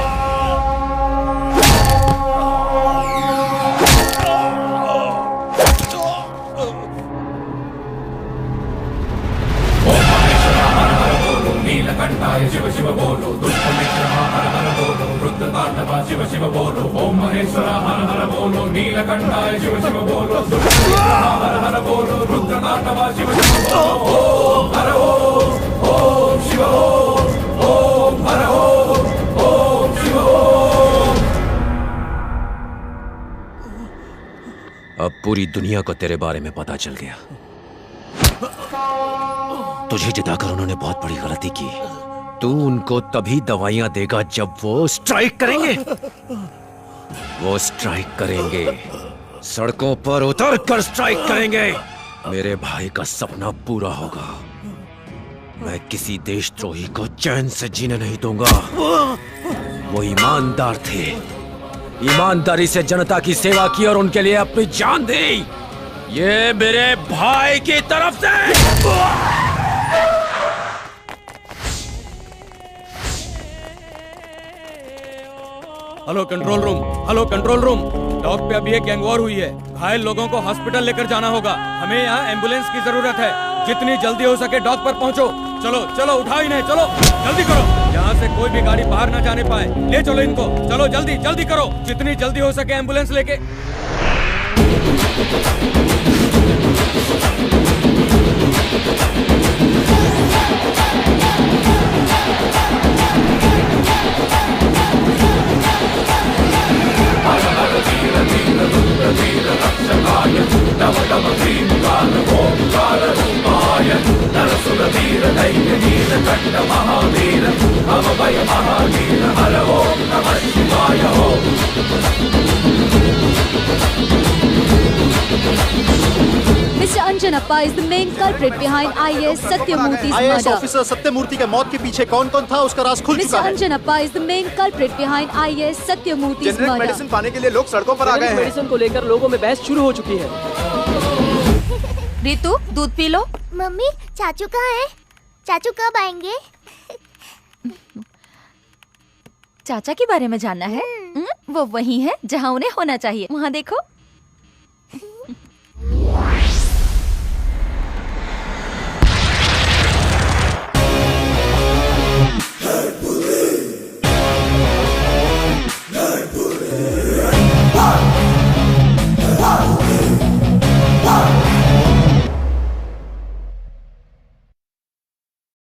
नीलकंठाय शिव शिव बोलो, दुष्ट मित्र हर हर बोलो, रुद्र तांडवा शिव शिव बोलो, ओम महेश्वरा हर हर बोलो, नीलकंठाय शिव शिव बोलो, दुष्ट मित्र हर हर बोलो, रुद्र तांडवा शिव शिव बोलो, ओम हर ओम शिव ओम हर ओम शिव ओम। अब पूरी दुनिया को तेरे बारे में पता चल गया। तुझे जिताकर उन्होंने बहुत बड़ी गलती की। तू उनको तभी दवाइयां देगा जब वो स्ट्राइक करेंगे। वो स्ट्राइक करेंगे, सड़कों पर उतर कर स्ट्राइक करेंगे। मेरे भाई का सपना पूरा होगा। मैं किसी देशद्रोही को चैन से जीने नहीं दूंगा। वो ईमानदार थे, ईमानदारी से जनता की सेवा की और उनके लिए अपनी जान दी। ये मेरे भाई की तरफ से। Hello control room, hello control room. Dock पे अभी एक गैंग वॉर हुई है। घायल लोगों को हॉस्पिटल लेकर जाना होगा। हमें यहाँ एम्बुलेंस की जरूरत है। जितनी जल्दी हो सके डॉक पर पहुँचो। चलो चलो, उठाओ इन्हें, चलो जल्दी करो। यहाँ से कोई भी गाड़ी बाहर न जाने पाए। ले चलो इनको, चलो जल्दी जल्दी करो। जितनी जल्दी हो सके एम्बुलेंस लेके। Mr. Anjanappa is the main culprit behind IAS Satyamurthy's murder. IAS officer Satyamurthy के मौत के पीछे कौन-कौन था उसका राज खुल चुका है। Mr. Anjanappa is the main culprit behind IAS Satyamurthy's generic murder. Medicine पाने के लिए लोग सड़कों पर आ गए हैं। मेडिसिन को लेकर लोगों में बहस शुरू हो चुकी है। रितु, दूध पी लो। मम्मी, चाचू कहाँ है? चाचू कब आएंगे? चाचा के बारे में जानना है? वो वही है जहाँ उन्हें होना चाहिए। वहाँ देखो।